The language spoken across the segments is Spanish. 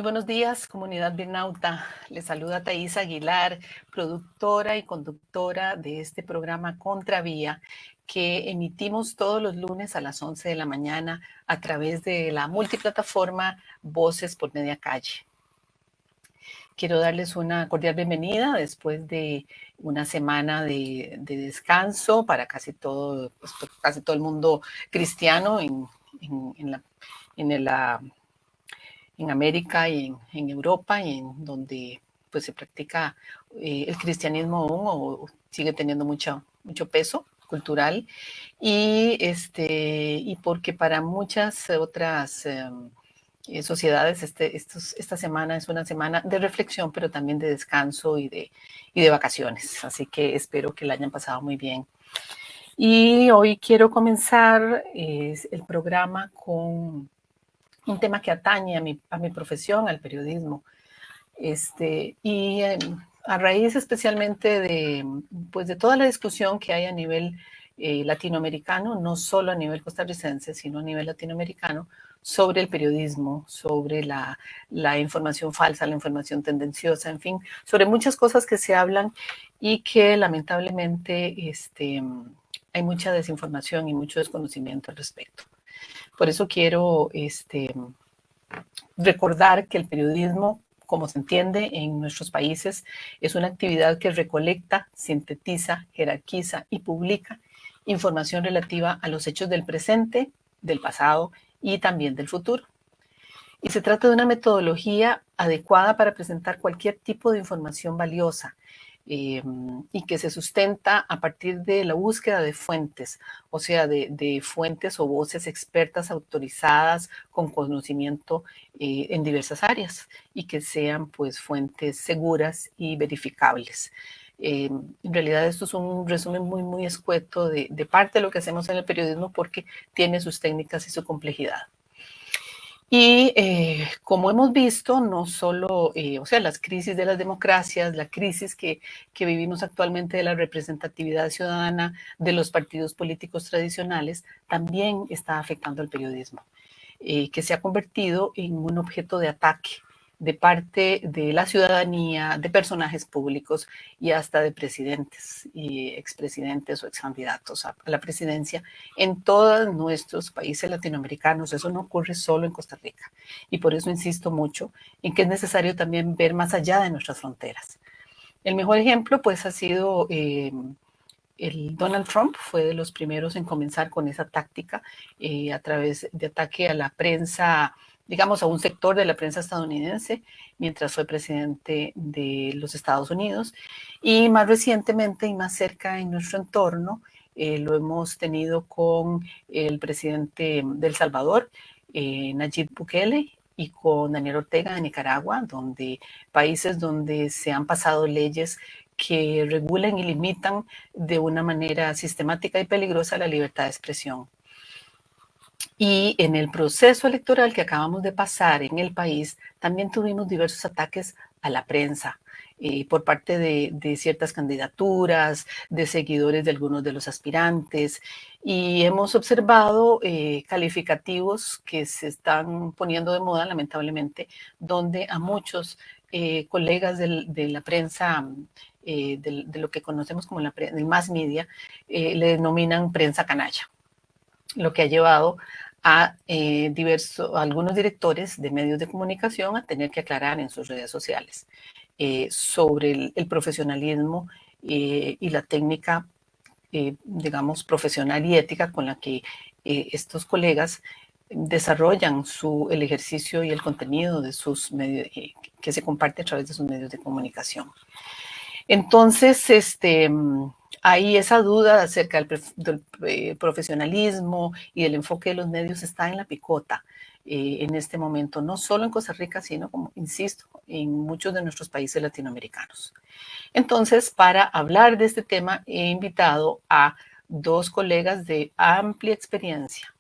Muy buenos días, comunidad Birnauta. Les saluda Thaisa Aguilar, productora y conductora de este programa Contravía, que emitimos todos los lunes a las 11 de la mañana a través de la multiplataforma Voces por Media Calle. Quiero darles una cordial bienvenida después de una semana de descanso para casi todo el mundo cristiano en América y en Europa, y en donde pues se practica el cristianismo aún o sigue teniendo mucho peso cultural, y porque para muchas otras sociedades esta semana es una semana de reflexión, pero también de descanso y de vacaciones. Así que espero que la hayan pasado muy bien. Y hoy quiero comenzar el programa con un tema que atañe a mi profesión, al periodismo. A raíz especialmente de toda la discusión que hay a nivel latinoamericano, no solo a nivel costarricense, sino a nivel latinoamericano, sobre el periodismo, sobre la información falsa, la información tendenciosa, en fin, sobre muchas cosas que se hablan y que lamentablemente hay mucha desinformación y mucho desconocimiento al respecto. Por eso quiero recordar que el periodismo, como se entiende en nuestros países, es una actividad que recolecta, sintetiza, jerarquiza y publica información relativa a los hechos del presente, del pasado y también del futuro. Y se trata de una metodología adecuada para presentar cualquier tipo de información valiosa, y que se sustenta a partir de la búsqueda de fuentes, o sea, de fuentes o voces expertas autorizadas con conocimiento en diversas áreas y que sean pues fuentes seguras y verificables. En realidad esto es un resumen muy escueto de parte de lo que hacemos en el periodismo, porque tiene sus técnicas y su complejidad. Y como hemos visto, no solo, las crisis de las democracias, la crisis que vivimos actualmente de la representatividad ciudadana de los partidos políticos tradicionales, también está afectando al periodismo, que se ha convertido en un objeto de ataque de parte de la ciudadanía, de personajes públicos y hasta de presidentes y expresidentes o excandidatos a la presidencia en todos nuestros países latinoamericanos. Eso no ocurre solo en Costa Rica. Y por eso insisto mucho en que es necesario también ver más allá de nuestras fronteras. El mejor ejemplo pues ha sido el Donald Trump. Fue de los primeros en comenzar con esa táctica a través de ataque a la prensa, digamos, a un sector de la prensa estadounidense, mientras fue presidente de los Estados Unidos. Y más recientemente y más cerca en nuestro entorno, lo hemos tenido con el presidente de El Salvador, Nayib Bukele, y con Daniel Ortega de Nicaragua, países donde se han pasado leyes que regulan y limitan de una manera sistemática y peligrosa la libertad de expresión. Y en el proceso electoral que acabamos de pasar en el país, también tuvimos diversos ataques a la prensa por parte de ciertas candidaturas, de seguidores de algunos de los aspirantes, y hemos observado calificativos que se están poniendo de moda, lamentablemente, donde a muchos colegas de la prensa, de lo que conocemos como el mass media, le denominan prensa canalla, lo que ha llevado a algunos directores de medios de comunicación a tener que aclarar en sus redes sociales sobre el profesionalismo y la técnica, digamos, profesional y ética con la que estos colegas desarrollan el ejercicio y el contenido de sus medios, que se comparte a través de sus medios de comunicación. Entonces, hay esa duda acerca del profesionalismo y del enfoque de los medios está en la picota en este momento, no solo en Costa Rica, sino, como insisto, en muchos de nuestros países latinoamericanos. Entonces, para hablar de este tema, he invitado a dos colegas de amplia experiencia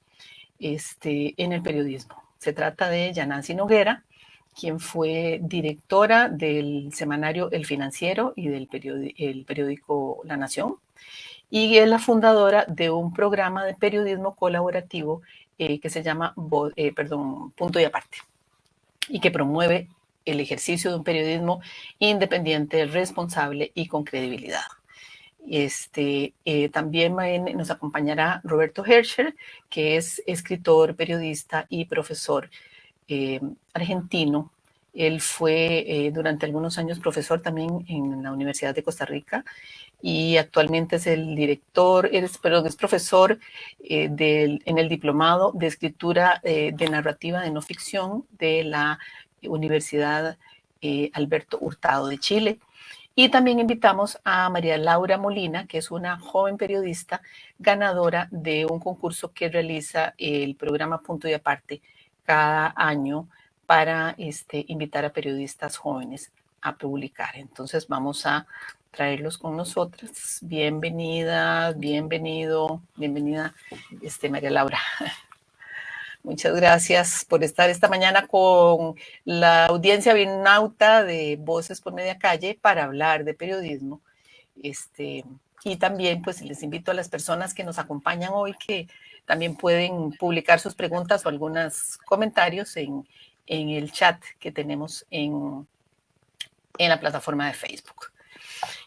en el periodismo. Se trata de Yanansi Noguera, quien fue directora del semanario El Financiero y del periódico La Nación, y es la fundadora de un programa de periodismo colaborativo que se llama Punto y Aparte. y que promueve el ejercicio de un periodismo independiente, responsable y con credibilidad. También nos acompañará Roberto Herscher, que es escritor, periodista y profesor argentino. Él fue durante algunos años profesor también en la Universidad de Costa Rica y actualmente es el director, es profesor en el diplomado de escritura de narrativa de no ficción de la Universidad Alberto Hurtado de Chile. Y también invitamos a María Laura Molina, que es una joven periodista ganadora de un concurso que realiza el programa Punto y Aparte cada año para invitar a periodistas jóvenes a publicar. Entonces vamos a traerlos con nosotras. Bienvenida, bienvenido, bienvenida, María Laura. Muchas gracias por estar esta mañana con la audiencia Birnauta de Voces por Media Calle para hablar de periodismo. Y también pues les invito a las personas que nos acompañan hoy que también pueden publicar sus preguntas o algunos comentarios en el chat que tenemos en la plataforma de Facebook.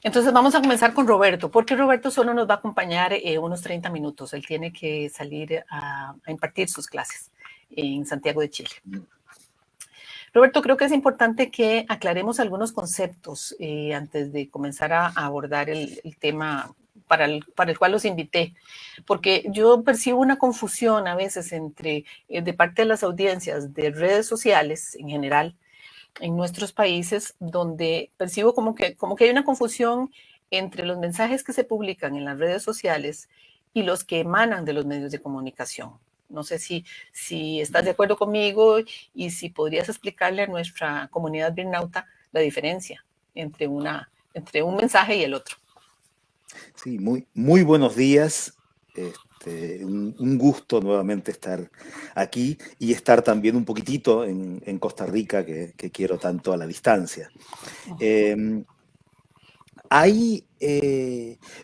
Entonces vamos a comenzar con Roberto, porque Roberto solo nos va a acompañar unos 30 minutos. Él tiene que salir a impartir sus clases en Santiago de Chile. Roberto, creo que es importante que aclaremos algunos conceptos antes de comenzar a abordar el tema para el cual los invité, porque yo percibo una confusión a veces entre, de parte de las audiencias de redes sociales en general, en nuestros países, donde percibo como que hay una confusión entre los mensajes que se publican en las redes sociales y los que emanan de los medios de comunicación. No sé si estás de acuerdo conmigo y si podrías explicarle a nuestra comunidad birnauta la diferencia entre un mensaje y el otro. Sí, muy buenos días. Un gusto nuevamente estar aquí y estar también un poquitito en Costa Rica, que quiero tanto a la distancia.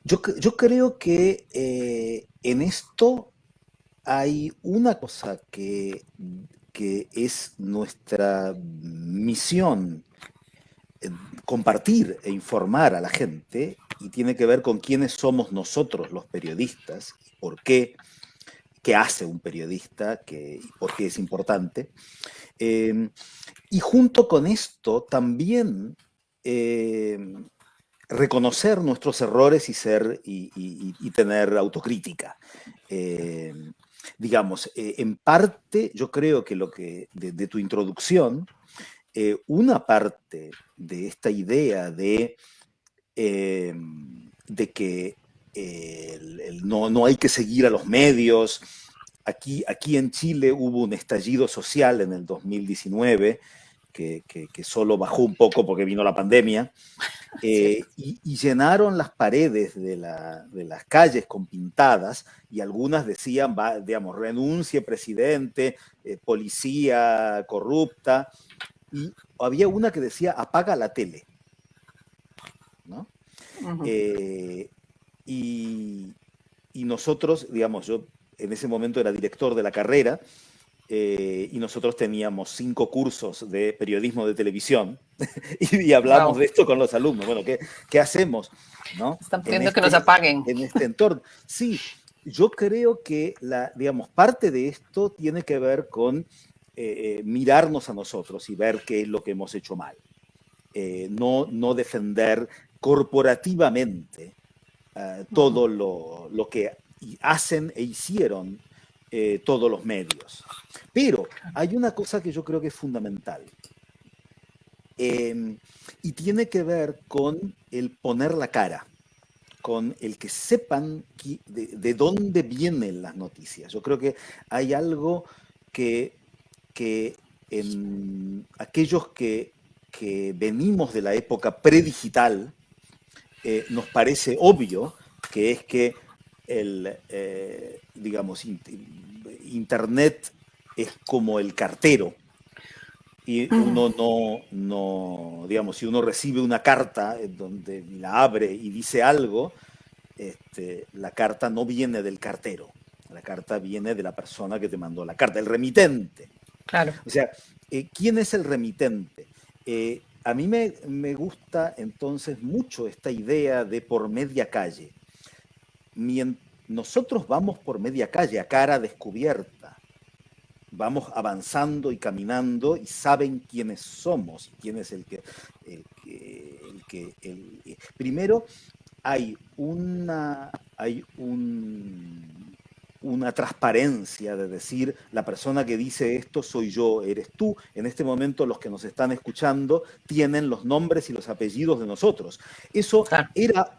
Yo creo que en esto hay una cosa que es nuestra misión, compartir e informar a la gente, y tiene que ver con quiénes somos nosotros los periodistas, por qué hace un periodista, y por qué es importante. Y junto con esto también reconocer nuestros errores y tener autocrítica. Digamos, en parte, yo creo que de tu introducción, una parte de esta idea de que no hay que seguir a los medios. Aquí en Chile hubo un estallido social en el 2019 que solo bajó un poco porque vino la pandemia, y llenaron las paredes de las calles con pintadas, y algunas decían, digamos, renuncie presidente, policía corrupta, y había una que decía apaga la tele, ¿no? Uh-huh. Y nosotros, digamos, yo en ese momento era director de la carrera, y nosotros teníamos 5 cursos de periodismo de televisión y hablamos de esto con los alumnos. Bueno, ¿qué hacemos? ¿No? Están pidiendo que nos apaguen. En este entorno. Sí, yo creo que digamos, parte de esto tiene que ver con mirarnos a nosotros y ver qué es lo que hemos hecho mal. No defender corporativamente todo lo que hacen e hicieron todos los medios. Pero hay una cosa que yo creo que es fundamental, y tiene que ver con el poner la cara, con el que sepan de dónde vienen las noticias. Yo creo que hay algo que en aquellos que venimos de la época predigital, nos parece obvio, que es que digamos, Internet es como el cartero, y uno no, digamos, si uno recibe una carta donde la abre y dice algo, la carta no viene del cartero, la carta viene de la persona que te mandó la carta, el remitente. Claro. O sea, ¿Quién es el remitente? A mí me gusta entonces mucho esta idea de por media calle. Nosotros vamos por media calle, a cara descubierta. Vamos avanzando y caminando y saben quiénes somos, quién es primero hay una transparencia de decir, la persona que dice esto soy yo, eres tú. En este momento los que nos están escuchando tienen los nombres y los apellidos de nosotros. Eso Claro.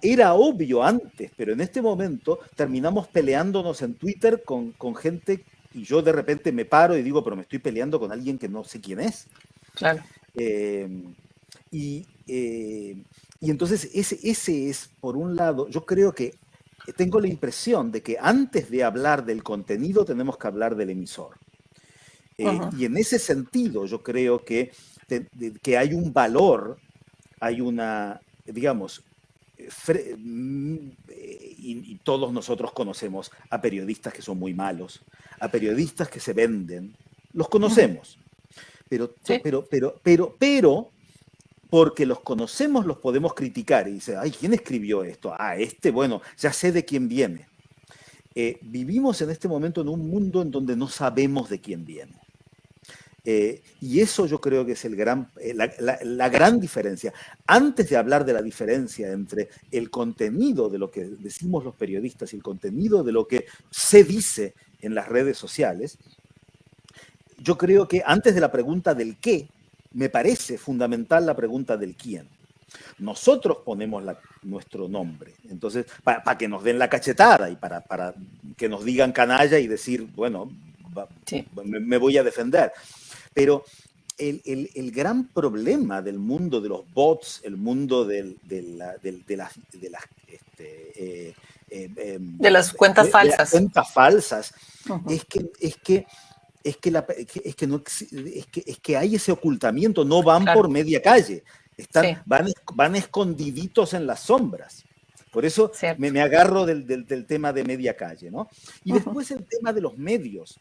era obvio antes, pero en este momento terminamos peleándonos en Twitter con gente y yo de repente me paro y digo, pero me estoy peleando con alguien que no sé quién es. Claro. Eh, y, eh, y entonces ese es, por un lado, yo creo que tengo la impresión de que antes de hablar del contenido tenemos que hablar del emisor. Y en ese sentido yo creo que hay un valor, hay una, digamos, y todos nosotros conocemos a periodistas que son muy malos, a periodistas que se venden, los conocemos, Sí. pero porque los conocemos, los podemos criticar y dice, ay, ¿quién escribió esto? Ah, bueno, ya sé de quién viene. Vivimos en este momento en un mundo en donde no sabemos de quién viene. Y eso yo creo que es la gran diferencia. Antes de hablar de la diferencia entre el contenido de lo que decimos los periodistas y el contenido de lo que se dice en las redes sociales, yo creo que antes de la pregunta del qué, me parece fundamental la pregunta del quién. Nosotros ponemos nuestro nombre, entonces, para que nos den la cachetada y para que nos digan canalla y decir, bueno, Sí. me voy a defender. Pero el gran problema del mundo de los bots, el mundo de las cuentas las falsas. cuentas falsas, Uh-huh. es que hay ese ocultamiento, no van Claro. por media calle, Sí. van escondiditos en las sombras. Por eso Cierto. me agarro del tema de media calle, ¿no? Y después el tema de los medios.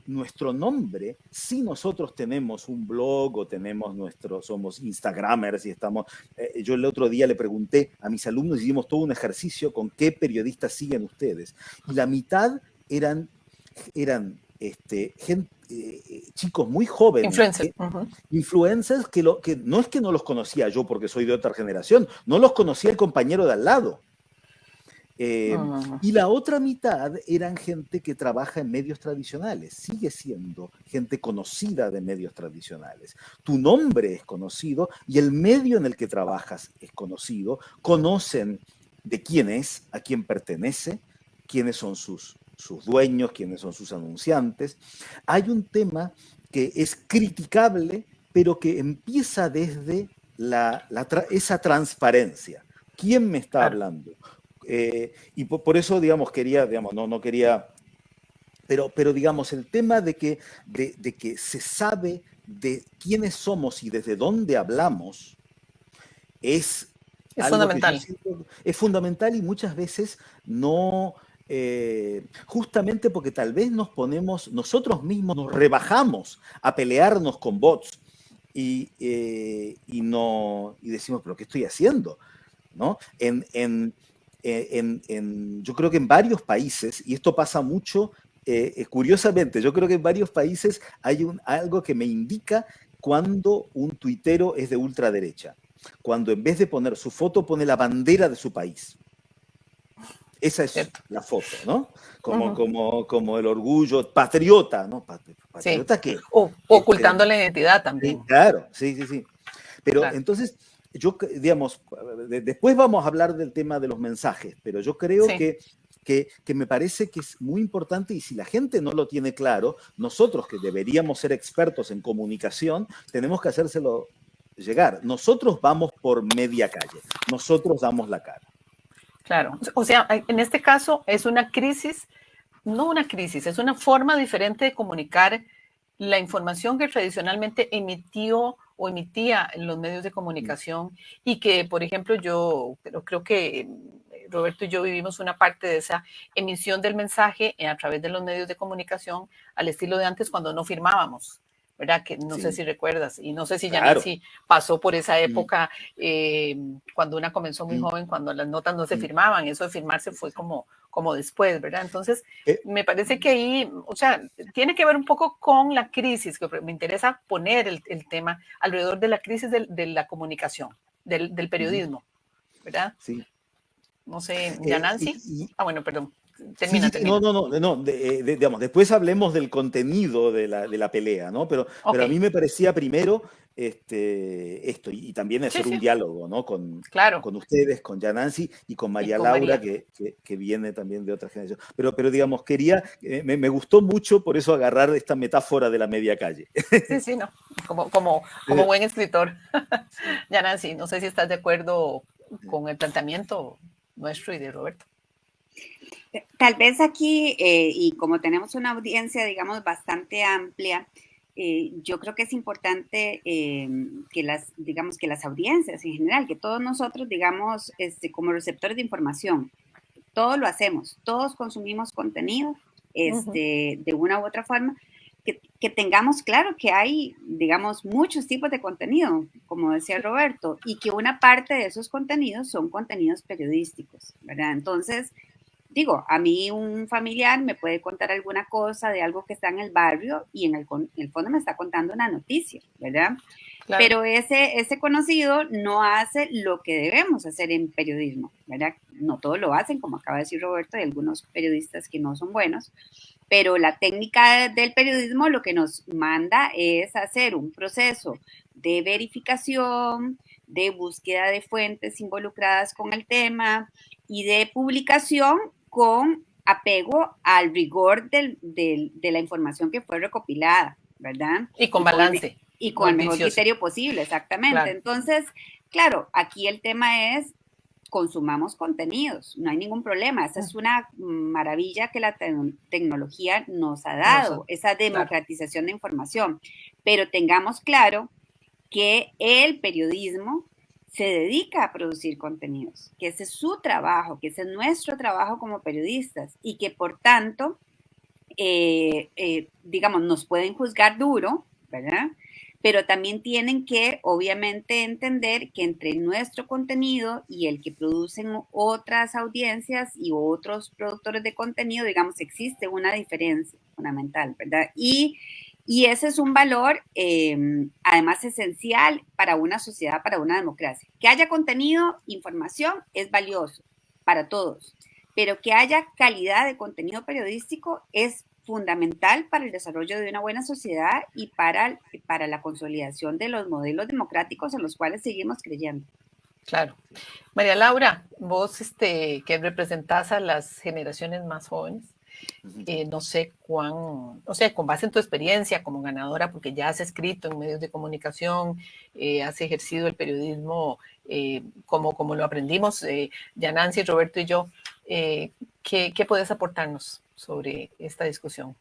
Nuestro nombre, si nosotros tenemos un blog o somos instagramers y estamos, yo el otro día le pregunté a mis alumnos, hicimos todo un ejercicio con qué periodistas siguen ustedes, y la mitad eran chicos muy jóvenes, Influencer. influencers que no es que no los conocía yo porque soy de otra generación, no los conocía el compañero de al lado. Y la otra mitad eran gente que trabaja en medios tradicionales, sigue siendo gente conocida de medios tradicionales. Tu nombre es conocido y el medio en el que trabajas es conocido, conocen de quién es, a quién pertenece, quiénes son sus dueños, quiénes son sus anunciantes. Hay un tema que es criticable, pero que empieza desde esa transparencia. ¿Quién me está hablando? Y por eso, digamos, no quería, pero digamos, el tema de que se sabe de quiénes somos y desde dónde hablamos es algo fundamental. que yo siento es fundamental y muchas veces no, justamente porque tal vez nosotros mismos nos rebajamos a pelearnos con bots y decimos, pero ¿qué estoy haciendo? ¿No? Yo creo que en varios países, y esto pasa mucho, curiosamente, yo creo que en varios países hay algo que me indica cuando un tuitero es de ultraderecha, cuando en vez de poner su foto pone la bandera de su país. Esa es Cierto. la foto, ¿no? Como el orgullo patriota, ¿no? ¿Patriota sí. qué? Ocultando la identidad también. Sí, claro, sí. Pero claro. Entonces, yo, digamos, después vamos a hablar del tema de los mensajes, pero yo creo sí. que me parece que es muy importante y si la gente no lo tiene claro, nosotros que deberíamos ser expertos en comunicación, tenemos que hacérselo llegar. Nosotros vamos por media calle, nosotros damos la cara. Claro, o sea, en este caso es una crisis, no una crisis, es una forma diferente de comunicar la información que tradicionalmente emitió o emitía en los medios de comunicación y que, por ejemplo, yo creo que Roberto y yo vivimos una parte de esa emisión del mensaje a través de los medios de comunicación al estilo de antes cuando no firmábamos ¿verdad? Que no sé Sí, si recuerdas, y no sé si ya claro. Nancy pasó por esa Mm, época cuando una comenzó muy mm, joven, cuando las notas no se mm. firmaban, eso de firmarse fue como después, ¿verdad? Entonces, Eh, me parece que ahí, o sea, tiene que ver un poco con la crisis, que me interesa poner el tema alrededor de la crisis de la comunicación, del Ujú, periodismo, ¿verdad? sí. No sé, ya Eh, Nancy. y, y- Ah, bueno, perdón. sí, Termina, no, termina. no, no, no, digamos, después hablemos del contenido de la pelea, ¿no? Ok, Pero a mí me parecía primero esto, y también sí, hacer un sí, diálogo, ¿no? claro. Con ustedes, con Yanansi y con Y María con Laura, María. que viene también de otra generación. Pero Sí, digamos, me gustó mucho por eso agarrar esta metáfora de la media calle. sí, sí, no. Como buen escritor. Ya Nancy, no sé si estás de acuerdo con el planteamiento nuestro y de Roberto. Tal vez aquí, y como tenemos una audiencia, digamos, bastante amplia, yo creo que es importante que digamos, que las audiencias en general, que todos nosotros, digamos, como receptores de información, todos lo hacemos, todos consumimos contenido, Uh -huh. de una u otra forma, que tengamos claro que hay, digamos, muchos tipos de contenido, como decía Roberto, y que una parte de esos contenidos son contenidos periodísticos, ¿verdad? Entonces, digo, a mí un familiar me puede contar alguna cosa de algo que está en el barrio y en el fondo me está contando una noticia, ¿verdad? Claro. Pero ese conocido no hace lo que debemos hacer en periodismo, ¿verdad? No todos lo hacen, como acaba de decir Roberto, hay algunos periodistas que no son buenos, pero la técnica del periodismo lo que nos manda es hacer un proceso de verificación, de búsqueda de fuentes involucradas con el tema y de publicación con apego al rigor de la información que fue recopilada, ¿verdad? Y con balance, Y no con el el mejor vicioso. criterio posible, exactamente. Claro. Entonces, claro, aquí el tema es consumamos contenidos, no hay ningún problema. Esa es una maravilla que la tecnología nos ha No sé, dado, esa claro. democratización de información. Pero tengamos claro que el periodismo se dedica a producir contenidos, que ese es su trabajo, que ese es nuestro trabajo como periodistas y que por tanto, digamos, nos pueden juzgar duro, ¿verdad? Pero también tienen que, obviamente, entender que entre nuestro contenido y el que producen otras audiencias y otros productores de contenido, digamos, existe una diferencia fundamental, ¿verdad? Y ese es un valor, además, esencial para una sociedad, para una democracia. Que haya contenido, información, es valioso para todos, pero que haya calidad de contenido periodístico es fundamental para el desarrollo de una buena sociedad y para la consolidación de los modelos democráticos en los cuales seguimos creyendo. Claro. María Laura, vos que representás a las generaciones más jóvenes, no sé o sea, con base en tu experiencia como ganadora, porque ya has escrito en medios de comunicación, has ejercido el periodismo como lo aprendimos, ya Nancy, Roberto y yo, ¿qué puedes aportarnos sobre esta discusión?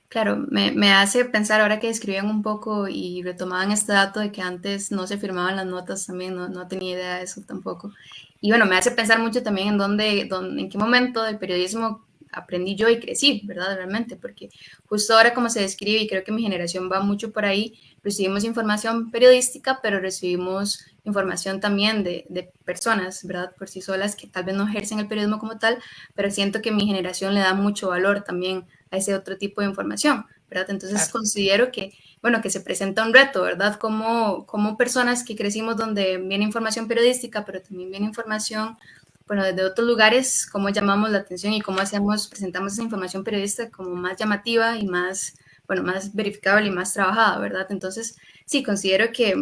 Claro, me hace pensar ahora que describían un poco y retomaban este dato de que antes no se firmaban las notas también, no tenía idea de eso tampoco. Y bueno, me hace pensar mucho también en qué momento del periodismo aprendí yo y crecí, ¿verdad? Realmente, porque justo ahora como se describe, y creo que mi generación va mucho por ahí, recibimos información periodística, pero recibimos información también de personas, ¿verdad? Por sí solas que tal vez no ejercen el periodismo como tal, pero siento que mi generación le da mucho valor también a ese otro tipo de información, ¿verdad? Entonces Claro. considero que, bueno, que se presenta un reto, ¿verdad? Como personas que crecimos donde viene información periodística, pero también viene información, bueno, desde otros lugares, cómo llamamos la atención y cómo presentamos esa información periodística como más llamativa y más, bueno, más verificable y más trabajada, ¿verdad? Entonces, sí, considero que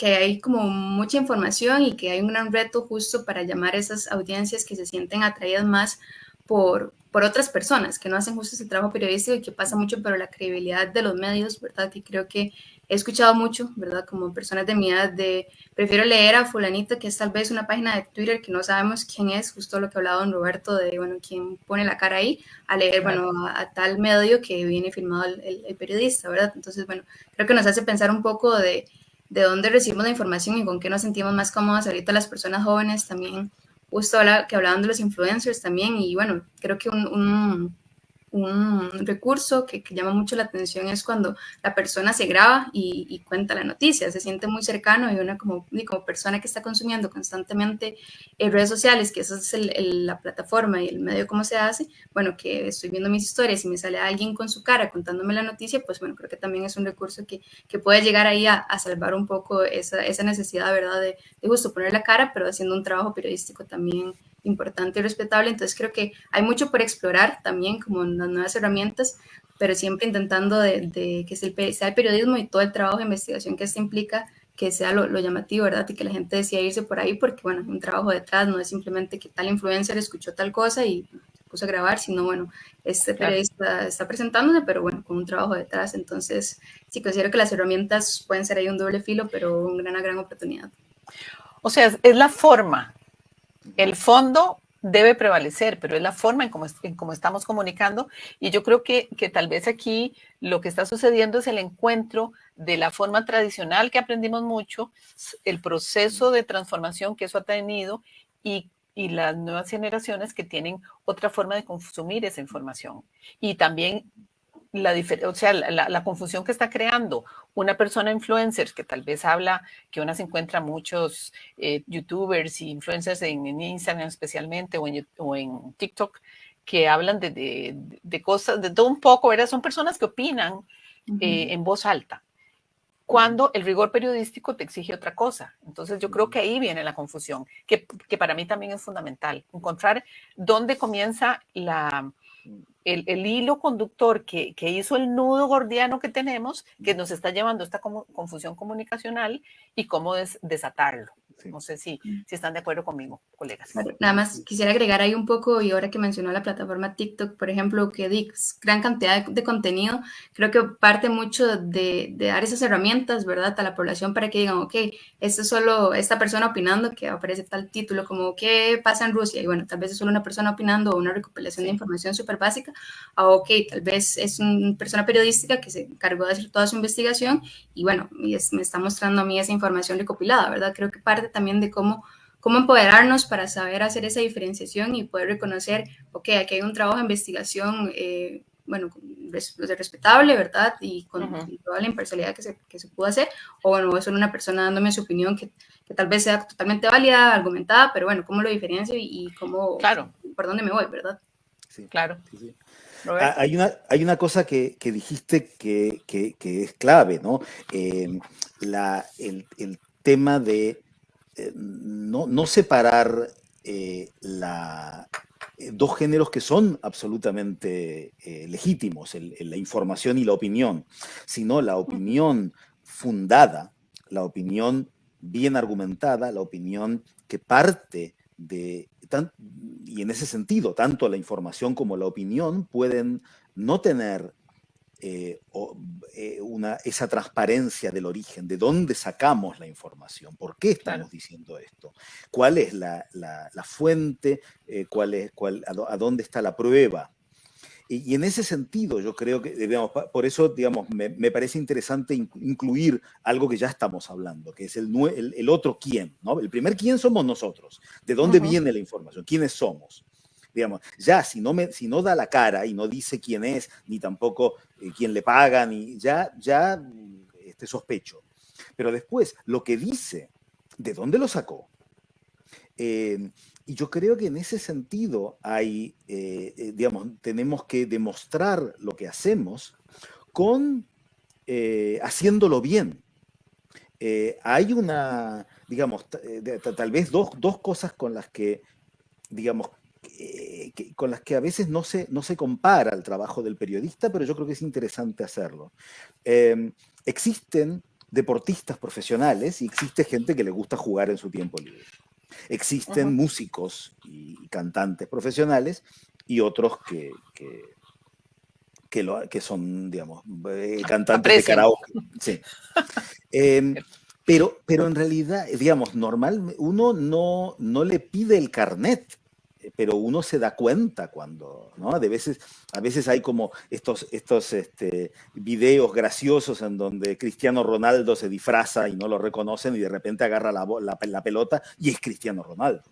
hay como mucha información y que hay un gran reto justo para llamar a esas audiencias que se sienten atraídas más por otras personas que no hacen justo ese trabajo periodístico y que pasa mucho por la credibilidad de los medios, ¿verdad? Que creo que he escuchado mucho, ¿verdad? Como personas de mi edad prefiero leer a fulanito que es tal vez una página de Twitter que no sabemos quién es, justo lo que ha hablado don Roberto de, bueno, quién pone la cara ahí, a leer, Claro. bueno, a tal medio que viene firmado el periodista, ¿verdad? Entonces, bueno, creo que nos hace pensar un poco de dónde recibimos la información y con qué nos sentimos más cómodas ahorita las personas jóvenes también justo que hablaban de los influencers también, y bueno, creo que un recurso que llama mucho la atención es cuando la persona se graba y cuenta la noticia, se siente muy cercano y una como persona que está consumiendo constantemente redes sociales, que esa es la plataforma y el medio cómo se hace, bueno, que estoy viendo mis historias y me sale alguien con su cara contándome la noticia, pues bueno, creo que también es un recurso que puede llegar ahí a salvar un poco esa necesidad, ¿verdad? De justo poner la cara, pero haciendo un trabajo periodístico también importante y respetable. Entonces creo que hay mucho por explorar también como en las nuevas herramientas, pero siempre intentando de que sea el periodismo y todo el trabajo de investigación que esto implica, que sea lo llamativo, ¿verdad? Y que la gente decida irse por ahí porque, bueno, un trabajo detrás no es simplemente que tal influencer escuchó tal cosa y se puso a grabar, sino, bueno, este periodista está presentándose, pero bueno, con un trabajo detrás. Entonces, sí, considero que las herramientas pueden ser ahí un doble filo, pero una gran oportunidad. O sea, es la forma. El fondo debe prevalecer, pero es la forma en cómo estamos comunicando. Y yo creo que tal vez aquí lo que está sucediendo es el encuentro de la forma tradicional que aprendimos mucho, el proceso de transformación que eso ha tenido y las nuevas generaciones que tienen otra forma de consumir esa información. Y también la confusión que está creando una persona influencer que tal vez habla, que una se encuentra muchos youtubers y influencers en Instagram especialmente o en TikTok que hablan de cosas, de todo un poco, ¿verdad? Son personas que opinan en voz alta, cuando el rigor periodístico te exige otra cosa. Entonces yo creo que ahí viene la confusión, que para mí también es fundamental, encontrar dónde comienza el hilo conductor que hizo el nudo gordiano que tenemos, que nos está llevando a esta confusión comunicacional y cómo desatarlo. Sí. No sé si están de acuerdo conmigo, colegas. Nada más quisiera agregar ahí un poco, y ahora que mencionó la plataforma TikTok, por ejemplo, que gran cantidad de contenido, creo que parte mucho de dar esas herramientas, ¿verdad?, a la población para que digan, ok, esto es solo esta persona opinando, que aparece tal título como ¿qué pasa en Rusia? Y bueno, tal vez es solo una persona opinando o una recopilación de información súper básica, ok, tal vez es una persona periodística que se encargó de hacer toda su investigación y bueno, me está mostrando a mí esa información recopilada, ¿verdad? Creo que parte también de cómo empoderarnos para saber hacer esa diferenciación y poder reconocer, ok, aquí hay un trabajo de investigación, bueno, respetable, ¿verdad? Y con toda la imparcialidad que se pudo hacer, o bueno, es solo una persona dándome su opinión que tal vez sea totalmente válida, argumentada, pero bueno, ¿cómo lo diferencio y cómo, por dónde me voy, ¿verdad? Sí, claro. Sí. Hay una cosa que dijiste que es clave, ¿no? El tema de no separar dos géneros que son absolutamente legítimos, la información y la opinión, sino la opinión fundada, la opinión bien argumentada, la opinión que parte y en ese sentido, tanto la información como la opinión pueden no tener esa transparencia del origen, de dónde sacamos la información, por qué estamos diciendo esto, cuál es la fuente, a dónde está la prueba. Y en ese sentido yo creo que, digamos, por eso digamos, me parece interesante incluir algo que ya estamos hablando, que es el otro quién, ¿no? El primer quién somos nosotros, de dónde viene la información, quiénes somos. Digamos, ya si no da la cara y no dice quién es, ni tampoco quién le paga, ni ya sospecho. Pero después, lo que dice, ¿de dónde lo sacó? Y yo creo que en ese sentido digamos, tenemos que demostrar lo que hacemos haciéndolo bien. Hay digamos, tal vez dos cosas con las que, digamos, con las que a veces no se compara el trabajo del periodista, pero yo creo que es interesante hacerlo. Existen deportistas profesionales y existe gente que le gusta jugar en su tiempo libre. Existen músicos y cantantes profesionales y otros que son, digamos, cantantes de karaoke. Sí. Pero en realidad, digamos, normal, uno no le pide el carnet, pero uno se da cuenta cuando, ¿no? A veces hay como estos videos graciosos en donde Cristiano Ronaldo se disfraza y no lo reconocen y de repente agarra la pelota y es Cristiano Ronaldo.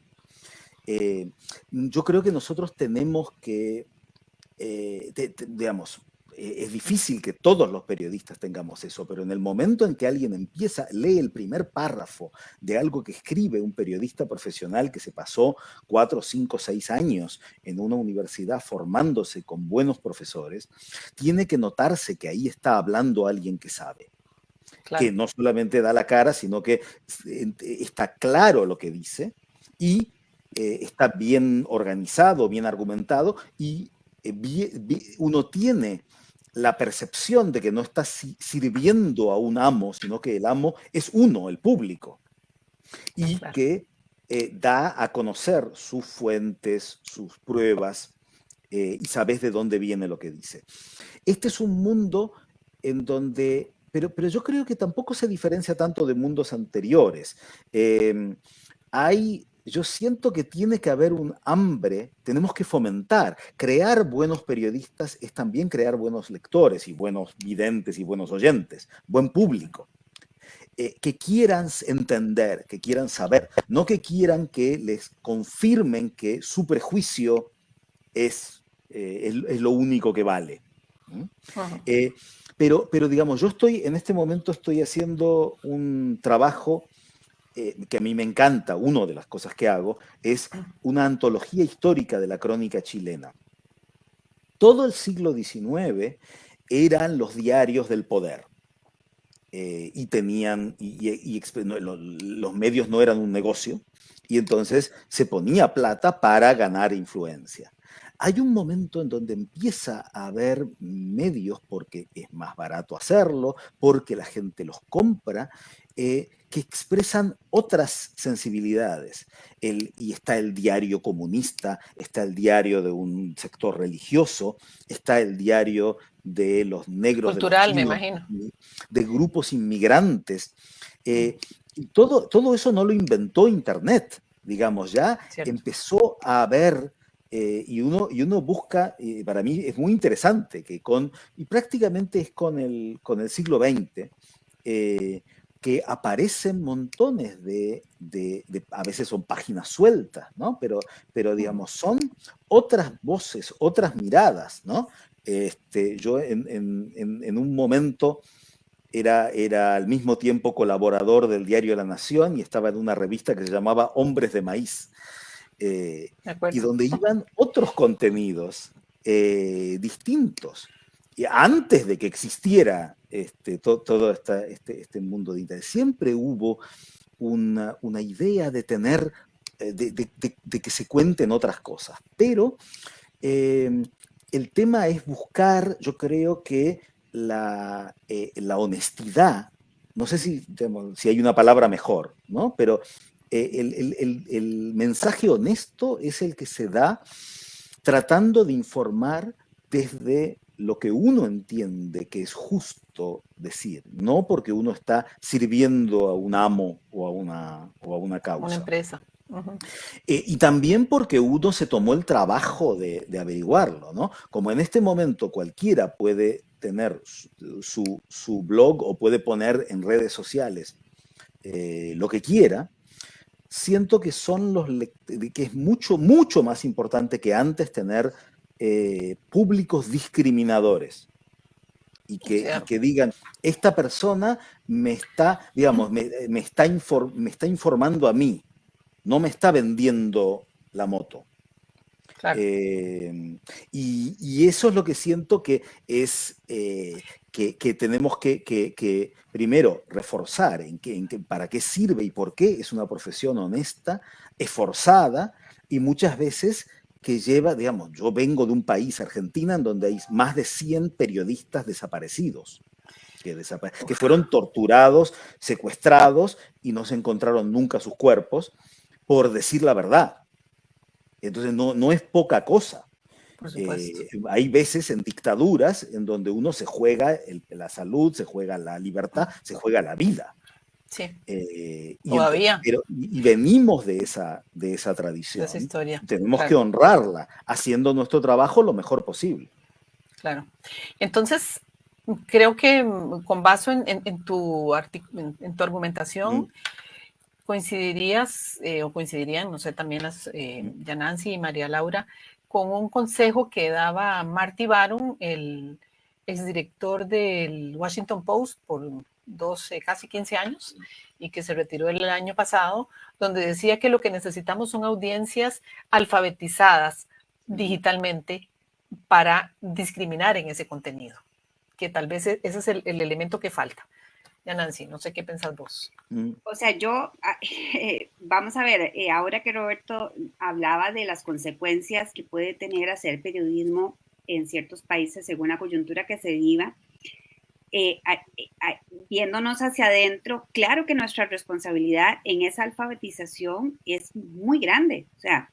Yo creo que nosotros tenemos que digamos, es difícil que todos los periodistas tengamos eso, pero en el momento en que alguien lee el primer párrafo de algo que escribe un periodista profesional que se pasó 4, 5, 6 años en una universidad formándose con buenos profesores, tiene que notarse que ahí está hablando alguien que sabe. Claro. Que no solamente da la cara, sino que está claro lo que dice y está bien organizado, bien argumentado y uno tiene la percepción de que no está sirviendo a un amo, sino que el amo es uno, el público, y claro, que da a conocer sus fuentes, sus pruebas, y sabes de dónde viene lo que dice. Este es un mundo en donde, pero yo creo que tampoco se diferencia tanto de mundos anteriores. Yo siento que tiene que haber un hambre, tenemos que fomentar. Crear buenos periodistas es también crear buenos lectores y buenos videntes y buenos oyentes, buen público. Que quieran entender, que quieran saber, no que quieran que les confirmen que su prejuicio es lo único que vale. Pero digamos, yo en este momento estoy haciendo un trabajo que a mí me encanta. Una de las cosas que hago es una antología histórica de la crónica chilena. Todo el siglo XIX eran los diarios del poder. Y tenían, los medios no eran un negocio, y entonces se ponía plata para ganar influencia. Hay un momento en donde empieza a haber medios, porque es más barato hacerlo, porque la gente los compra, que expresan otras sensibilidades. Y está el diario comunista, está el diario de un sector religioso, está el diario de los negros, cultural, de los me imagino, de grupos inmigrantes. Y todo eso no lo inventó Internet, digamos, ya cierto, empezó a haber, y uno busca, para mí es muy interesante, que y prácticamente es con el siglo XX, que aparecen montones a veces son páginas sueltas, ¿no? Pero digamos, son otras voces, otras miradas, ¿no? Yo en un momento era al mismo tiempo colaborador del diario La Nación y estaba en una revista que se llamaba Hombres de Maíz, y donde iban otros contenidos distintos. Y antes de que existiera todo este mundo de Internet, siempre hubo una idea de tener, de que se cuenten otras cosas. Pero el tema es buscar, yo creo que la honestidad, no sé si hay una palabra mejor, ¿no? Pero el mensaje honesto es el que se da tratando de informar desde lo que uno entiende que es justo decir, no porque uno está sirviendo a un amo o a una causa. Una empresa. Y también porque uno se tomó el trabajo de averiguarlo, ¿no? Como en este momento cualquiera puede tener su blog o puede poner en redes sociales lo que quiera, siento que que es mucho, mucho más importante que antes tener públicos discriminadores. Y que digan, esta persona me está, digamos, me está informando a mí, no me está vendiendo la moto. Claro. Y eso es lo que siento que es que tenemos que primero reforzar para qué sirve y por qué es una profesión honesta, esforzada y muchas veces que lleva, digamos, yo vengo de un país, Argentina, en donde hay más de 100 periodistas desaparecidos. Que fueron torturados, secuestrados y no se encontraron nunca sus cuerpos por decir la verdad. Entonces no es poca cosa. Por supuesto. Hay veces en dictaduras en donde uno se juega la salud, se juega la libertad, se juega la vida. Sí. Todavía. Y venimos de esa tradición. De esa historia. Tenemos que honrarla, haciendo nuestro trabajo lo mejor posible. Claro. Entonces, creo que con base en tu argumentación, coincidirían, no sé, también Yanansi y María Laura, con un consejo que daba Marty Baron, el exdirector del Washington Post por 12, casi 15 años, y que se retiró el año pasado, donde decía que lo que necesitamos son audiencias alfabetizadas digitalmente para discriminar en ese contenido, que tal vez ese es el elemento que falta. Ya, Nancy, no sé qué pensás vos. O sea, vamos a ver, ahora que Roberto hablaba de las consecuencias que puede tener hacer periodismo en ciertos países según la coyuntura que se viva, viéndonos hacia adentro, claro que nuestra responsabilidad en esa alfabetización es muy grande, o sea,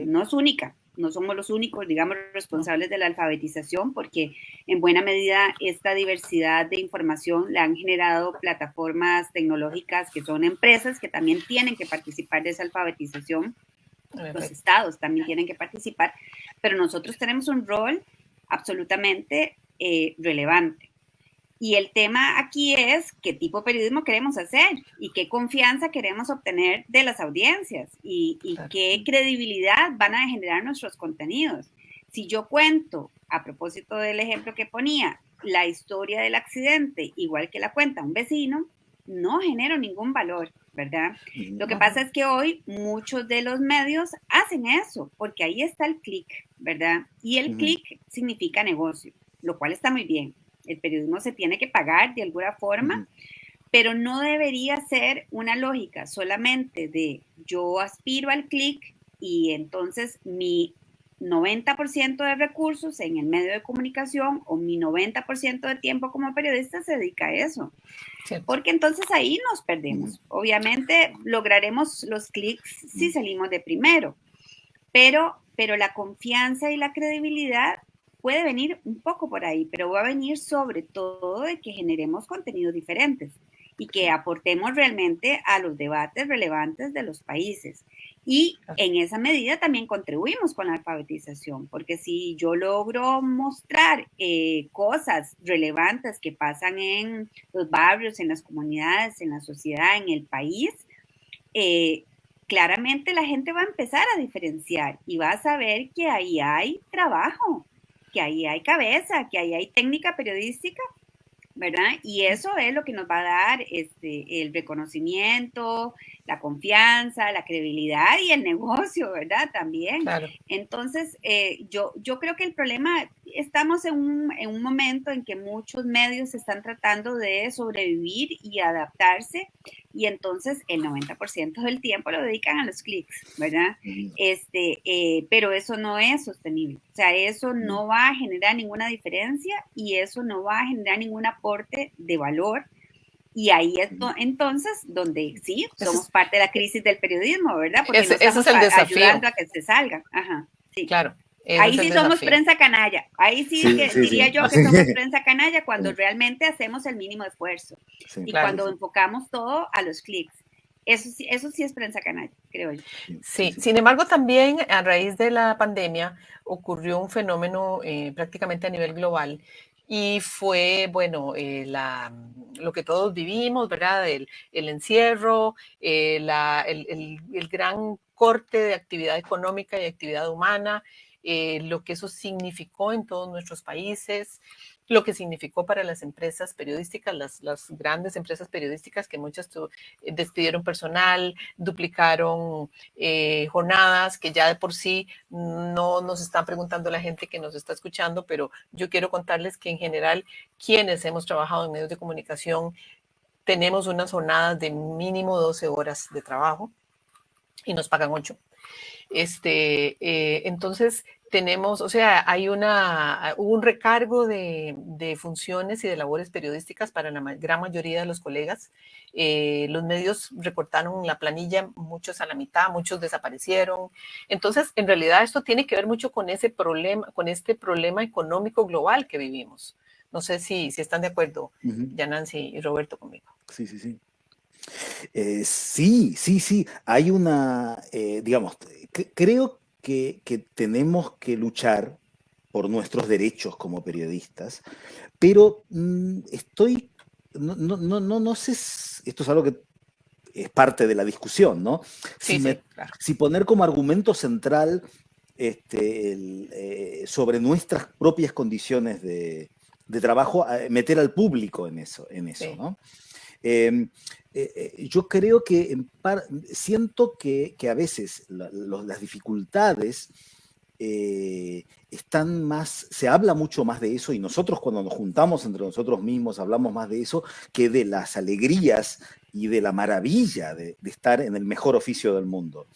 no es única. No somos los únicos, digamos, responsables de la alfabetización, porque en buena medida esta diversidad de información la han generado plataformas tecnológicas que son empresas que también tienen que participar de esa alfabetización. Los estados también tienen que participar, pero nosotros tenemos un rol absolutamente relevante. Y el tema aquí es qué tipo de periodismo queremos hacer y qué confianza queremos obtener de las audiencias y qué credibilidad van a generar nuestros contenidos. Si yo cuento, a propósito del ejemplo que ponía, la historia del accidente, igual que la cuenta un vecino, no genero ningún valor, ¿verdad? Lo que pasa es que hoy muchos de los medios hacen eso, porque ahí está el clic, ¿verdad? Y el clic significa negocio, lo cual está muy bien. El periodismo se tiene que pagar de alguna forma, pero no debería ser una lógica solamente de yo aspiro al clic y entonces mi 90% de recursos en el medio de comunicación o mi 90% de tiempo como periodista se dedica a eso. Sí. Porque entonces ahí nos perdemos. Obviamente lograremos los clics si salimos de primero, pero la confianza y la credibilidad puede venir un poco por ahí, pero va a venir sobre todo de que generemos contenidos diferentes y que aportemos realmente a los debates relevantes de los países. Y en esa medida también contribuimos con la alfabetización, porque si yo logro mostrar cosas relevantes que pasan en los barrios, en las comunidades, en la sociedad, en el país, claramente la gente va a empezar a diferenciar y va a saber que ahí hay trabajo, que ahí hay cabeza, que ahí hay técnica periodística, ¿verdad? Y eso es lo que nos va a dar el reconocimiento, la confianza, la credibilidad y el negocio, ¿verdad? También. Claro. Entonces, yo creo que el problema, estamos en un momento en que muchos medios están tratando de sobrevivir y adaptarse, y entonces el 90% del tiempo lo dedican a los clics, ¿verdad? Pero eso no es sostenible. O sea, eso no va a generar ninguna diferencia y eso no va a generar ningún aporte de valor. Y ahí es entonces donde sí, somos parte de la crisis del periodismo, ¿verdad? Porque ese es el desafío. Ayudando a que se salga. Ajá, sí. Claro. Ahí sí somos prensa canalla. Ahí sí, diría yo que somos prensa canalla cuando realmente hacemos el mínimo esfuerzo. Y cuando enfocamos todo a los clics. Eso sí es prensa canalla, creo yo. Sí, sin embargo, también a raíz de la pandemia ocurrió un fenómeno prácticamente a nivel global. Y fue, bueno, lo que todos vivimos, ¿verdad? El encierro, el gran corte de actividad económica y actividad humana, lo que eso significó en todos nuestros países, lo que significó para las empresas periodísticas, las grandes empresas periodísticas, que muchas despidieron personal, duplicaron jornadas, que ya de por sí no nos están preguntando la gente que nos está escuchando, pero yo quiero contarles que en general, quienes hemos trabajado en medios de comunicación, tenemos unas jornadas de mínimo 12 horas de trabajo y nos pagan 8. Entonces tenemos, o sea, hubo un recargo de funciones y de labores periodísticas para la gran mayoría de los colegas. Los medios recortaron la planilla, muchos a la mitad, muchos desaparecieron. Entonces, en realidad esto tiene que ver mucho con este problema económico global que vivimos. No sé si están de acuerdo, ya Nancy y Roberto, conmigo. Sí. Sí. Hay una, digamos, creo que tenemos que luchar por nuestros derechos como periodistas, pero no sé, esto es algo que es parte de la discusión, ¿no? Sí, claro. Si poner como argumento central sobre nuestras propias condiciones de trabajo, meter al público en eso, Sí. ¿no? Yo creo que siento que a veces las dificultades están más, se habla mucho más de eso, y nosotros cuando nos juntamos entre nosotros mismos hablamos más de eso que de las alegrías y de la maravilla de estar en el mejor oficio del mundo.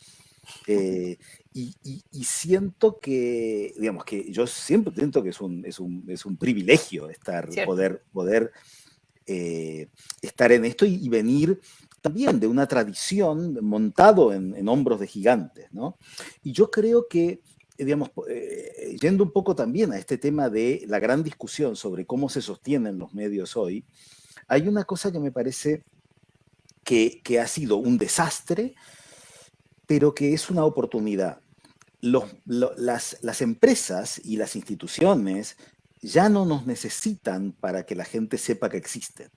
Y siento que, digamos, que yo siempre siento que es un privilegio poder estar en esto y venir también de una tradición montado en hombros de gigantes, ¿no? Y yo creo que, digamos, yendo un poco también a este tema de la gran discusión sobre cómo se sostienen los medios hoy, hay una cosa que me parece que ha sido un desastre, pero que es una oportunidad. Las empresas y las instituciones ya no nos necesitan para que la gente sepa que existen.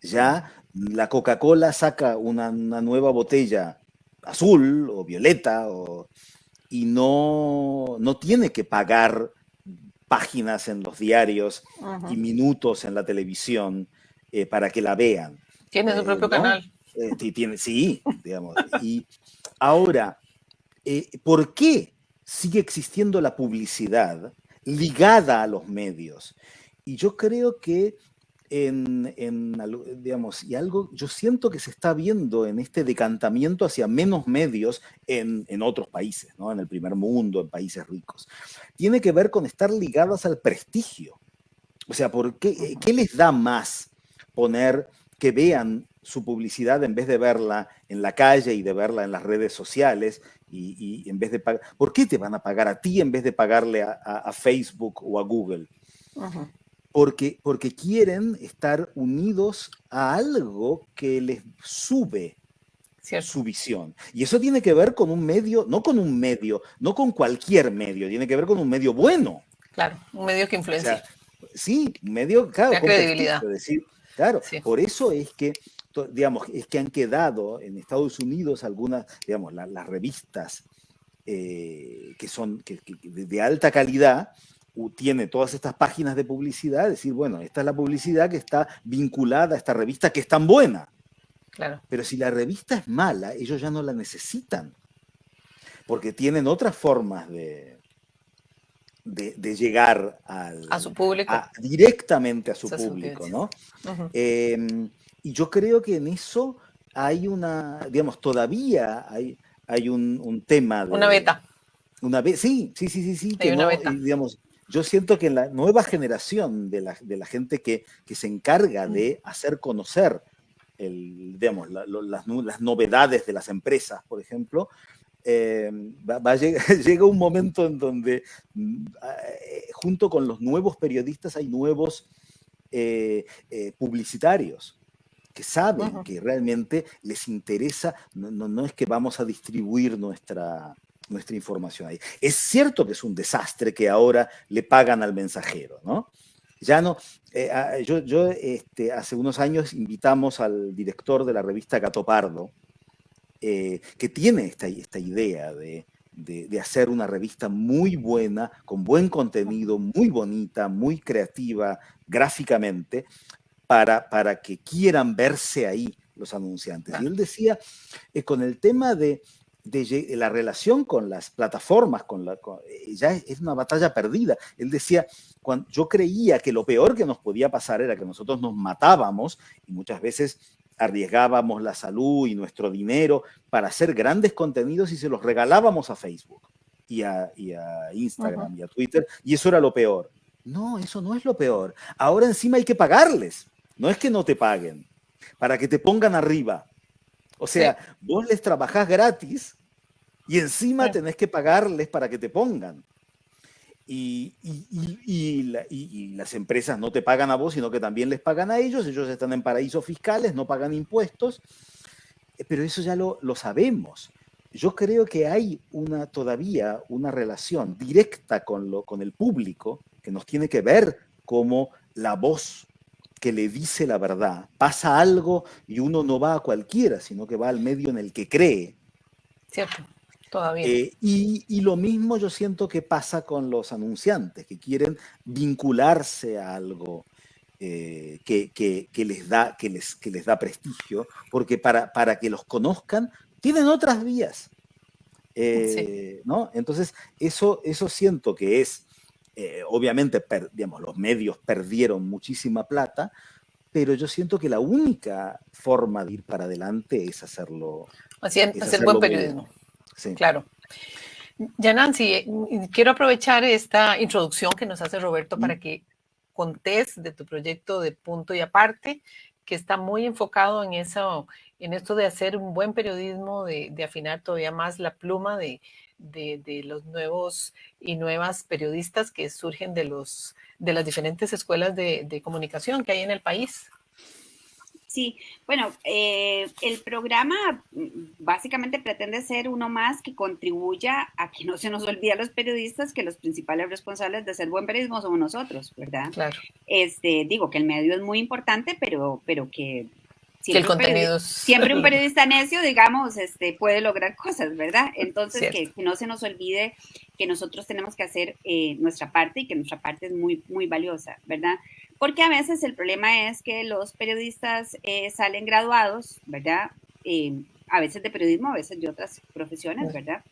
Ya la Coca-Cola saca una nueva botella azul o violeta y no tiene que pagar páginas en los diarios y minutos en la televisión para que la vean. Tiene su propio canal. Sí, digamos. Y ahora, ¿por qué sigue existiendo la publicidad ligada a los medios? Y yo creo que digamos, yo siento que se está viendo en este decantamiento hacia menos medios en otros países, ¿no? En el primer mundo, en países ricos. Tiene que ver con estar ligadas al prestigio. O sea, ¿qué les da más poner que vean su publicidad en vez de verla en la calle y de verla en las redes sociales? Y en vez de pagar, ¿por qué te van a pagar a ti en vez de pagarle a Facebook o a Google? Porque quieren estar unidos a algo que les sube su visión. Y eso tiene que ver con un medio, no con cualquier medio, tiene que ver con un medio bueno. Claro, un medio que influencia. O sea, sí, un medio, claro, con credibilidad. Claro, sí. Por eso es que, digamos, han quedado en Estados Unidos algunas, digamos, las revistas que son de alta calidad, tiene todas estas páginas de publicidad, decir, bueno, esta es la publicidad que está vinculada a esta revista que es tan buena. Claro. Pero si la revista es mala, ellos ya no la necesitan, porque tienen otras formas de llegar a su público. Directamente a su público, ¿no? Y yo creo que en eso hay digamos, todavía hay un tema de... Una beta. Sí, que una no, beta. Digamos, yo siento que en la nueva generación de la gente que se encarga de hacer conocer digamos, las novedades de las empresas, por ejemplo, llega un momento en donde junto con los nuevos periodistas hay nuevos publicitarios que saben que realmente les interesa, no es que vamos a distribuir nuestra información ahí. Es cierto que es un desastre que ahora le pagan al mensajero, ¿no? Ya no, yo hace unos años invitamos al director de la revista Gato Pardo, que tiene esta idea de hacer una revista muy buena, con buen contenido, muy bonita, muy creativa gráficamente, para que quieran verse ahí los anunciantes. Y él decía, con el tema de la relación con las plataformas, ya es una batalla perdida. Él decía, yo creía que lo peor que nos podía pasar era que nosotros nos matábamos y muchas veces arriesgábamos la salud y nuestro dinero para hacer grandes contenidos y se los regalábamos a Facebook y a Instagram y a Twitter, y eso era lo peor. No, eso no es lo peor. Ahora encima hay que pagarles. No es que no te paguen, para que te pongan arriba. O sea, vos les trabajás gratis y encima tenés que pagarles para que te pongan. Y las empresas no te pagan a vos, sino que también les pagan a ellos. Ellos están en paraísos fiscales, no pagan impuestos. Pero eso ya lo sabemos. Yo creo que hay todavía una relación directa con el público que nos tiene que ver como la voz que le dice la verdad. Pasa algo y uno no va a cualquiera, sino que va al medio en el que cree. Cierto. Todavía. Y lo mismo yo siento que pasa con los anunciantes, que quieren vincularse a algo que les da prestigio, porque para que los conozcan tienen otras vías. Sí. ¿No? Entonces, eso siento que es, obviamente, digamos, los medios perdieron muchísima plata, pero yo siento que la única forma de ir para adelante es hacerlo Hacer buen muy bien. periodismo. Sí. Claro. Ya, Nancy, quiero aprovechar esta introducción que nos hace Roberto para que contés de tu proyecto de Punto y Aparte, que está muy enfocado en eso, en esto de hacer un buen periodismo, de afinar todavía más la pluma de los nuevos y nuevas periodistas que surgen de las diferentes escuelas de comunicación que hay en el país. Sí, bueno, el programa básicamente pretende ser uno más que contribuya a que no se nos olvide a los periodistas que los principales responsables de hacer buen periodismo somos nosotros, ¿verdad? Claro. Digo que el medio es muy importante, pero que el contenido siempre un periodista necio, digamos, puede lograr cosas, ¿verdad? Entonces, que no se nos olvide que nosotros tenemos que hacer nuestra parte y que nuestra parte es muy, muy valiosa, ¿verdad? Porque a veces el problema es que los periodistas salen graduados, ¿verdad? A veces de periodismo, a veces de otras profesiones, ¿verdad?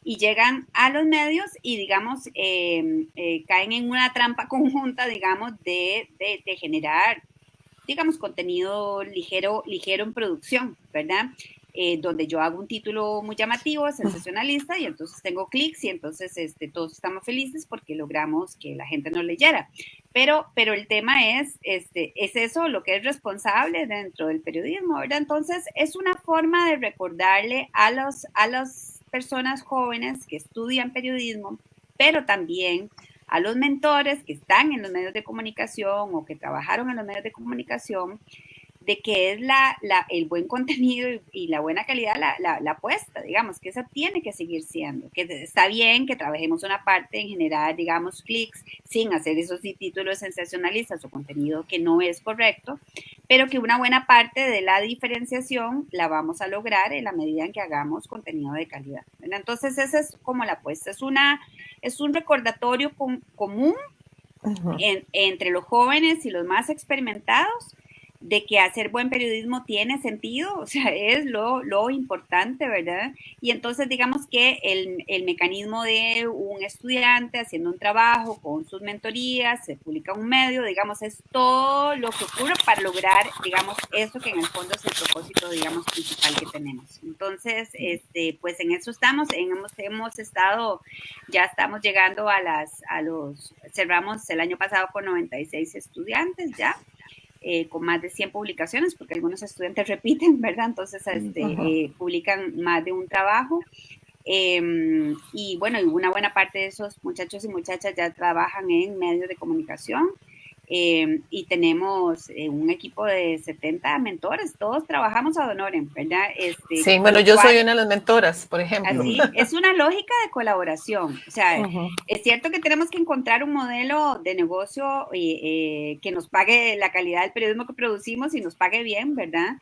Y llegan a los medios y, digamos, caen en una trampa conjunta, digamos, de generar, digamos, contenido ligero en producción, ¿verdad? Donde yo hago un título muy llamativo, sensacionalista, y entonces tengo clics y entonces todos estamos felices porque logramos que la gente nos leyera. Pero el tema es eso lo que es responsable dentro del periodismo, ¿verdad? Entonces es una forma de recordarle a las personas jóvenes que estudian periodismo, pero también a los mentores que están en los medios de comunicación o que trabajaron en los medios de comunicación, de que es el buen contenido y la buena calidad la apuesta, digamos, que esa tiene que seguir siendo, que está bien que trabajemos una parte en generar, digamos, clics sin hacer esos títulos sensacionalistas o contenido que no es correcto, pero que una buena parte de la diferenciación la vamos a lograr en la medida en que hagamos contenido de calidad, ¿verdad? Entonces esa es como la apuesta, es un recordatorio común entre los jóvenes y los más experimentados de que hacer buen periodismo tiene sentido, o sea, es lo importante, ¿verdad? Y entonces digamos que el mecanismo de un estudiante haciendo un trabajo con sus mentorías, se publica un medio, digamos, es todo lo que ocurre para lograr, digamos, eso que en el fondo es el propósito, digamos, principal que tenemos. Entonces, pues en eso estamos, hemos estado, ya estamos llegando cerramos el año pasado con 96 estudiantes ya, con más de 100 publicaciones, porque algunos estudiantes repiten, ¿verdad? Entonces, publican más de un trabajo. Y bueno, y una buena parte de esos muchachos y muchachas ya trabajan en medios de comunicación. Y tenemos un equipo de 70 mentores, todos trabajamos ad honorem, ¿verdad? Sí, bueno, yo soy una de las mentoras, por ejemplo. Así, es una lógica de colaboración, o sea, es cierto que tenemos que encontrar un modelo de negocio que nos pague la calidad del periodismo que producimos y nos pague bien, ¿verdad?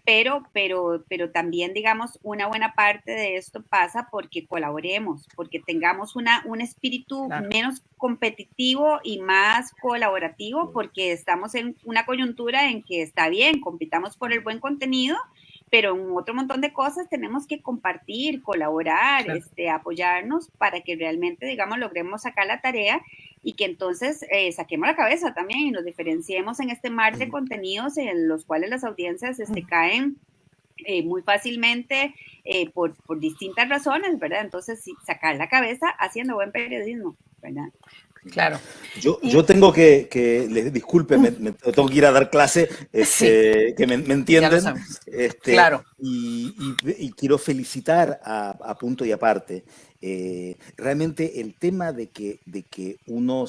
Pero también, digamos, una buena parte de esto pasa porque colaboremos, porque tengamos un espíritu menos competitivo y más colaborativo, porque estamos en una coyuntura en que está bien, compitamos por el buen contenido, pero en otro montón de cosas tenemos que compartir, colaborar, apoyarnos para que realmente, digamos, logremos sacar la tarea y que entonces saquemos la cabeza también y nos diferenciemos en este mar de contenidos en los cuales las audiencias caen muy fácilmente por distintas razones, ¿verdad? Entonces, sí, sacar la cabeza haciendo buen periodismo, ¿verdad? Claro. Yo tengo disculpe, me tengo que ir a dar clase, que me entienden. Claro. Y quiero felicitar a Punto y Aparte. Realmente el tema de que uno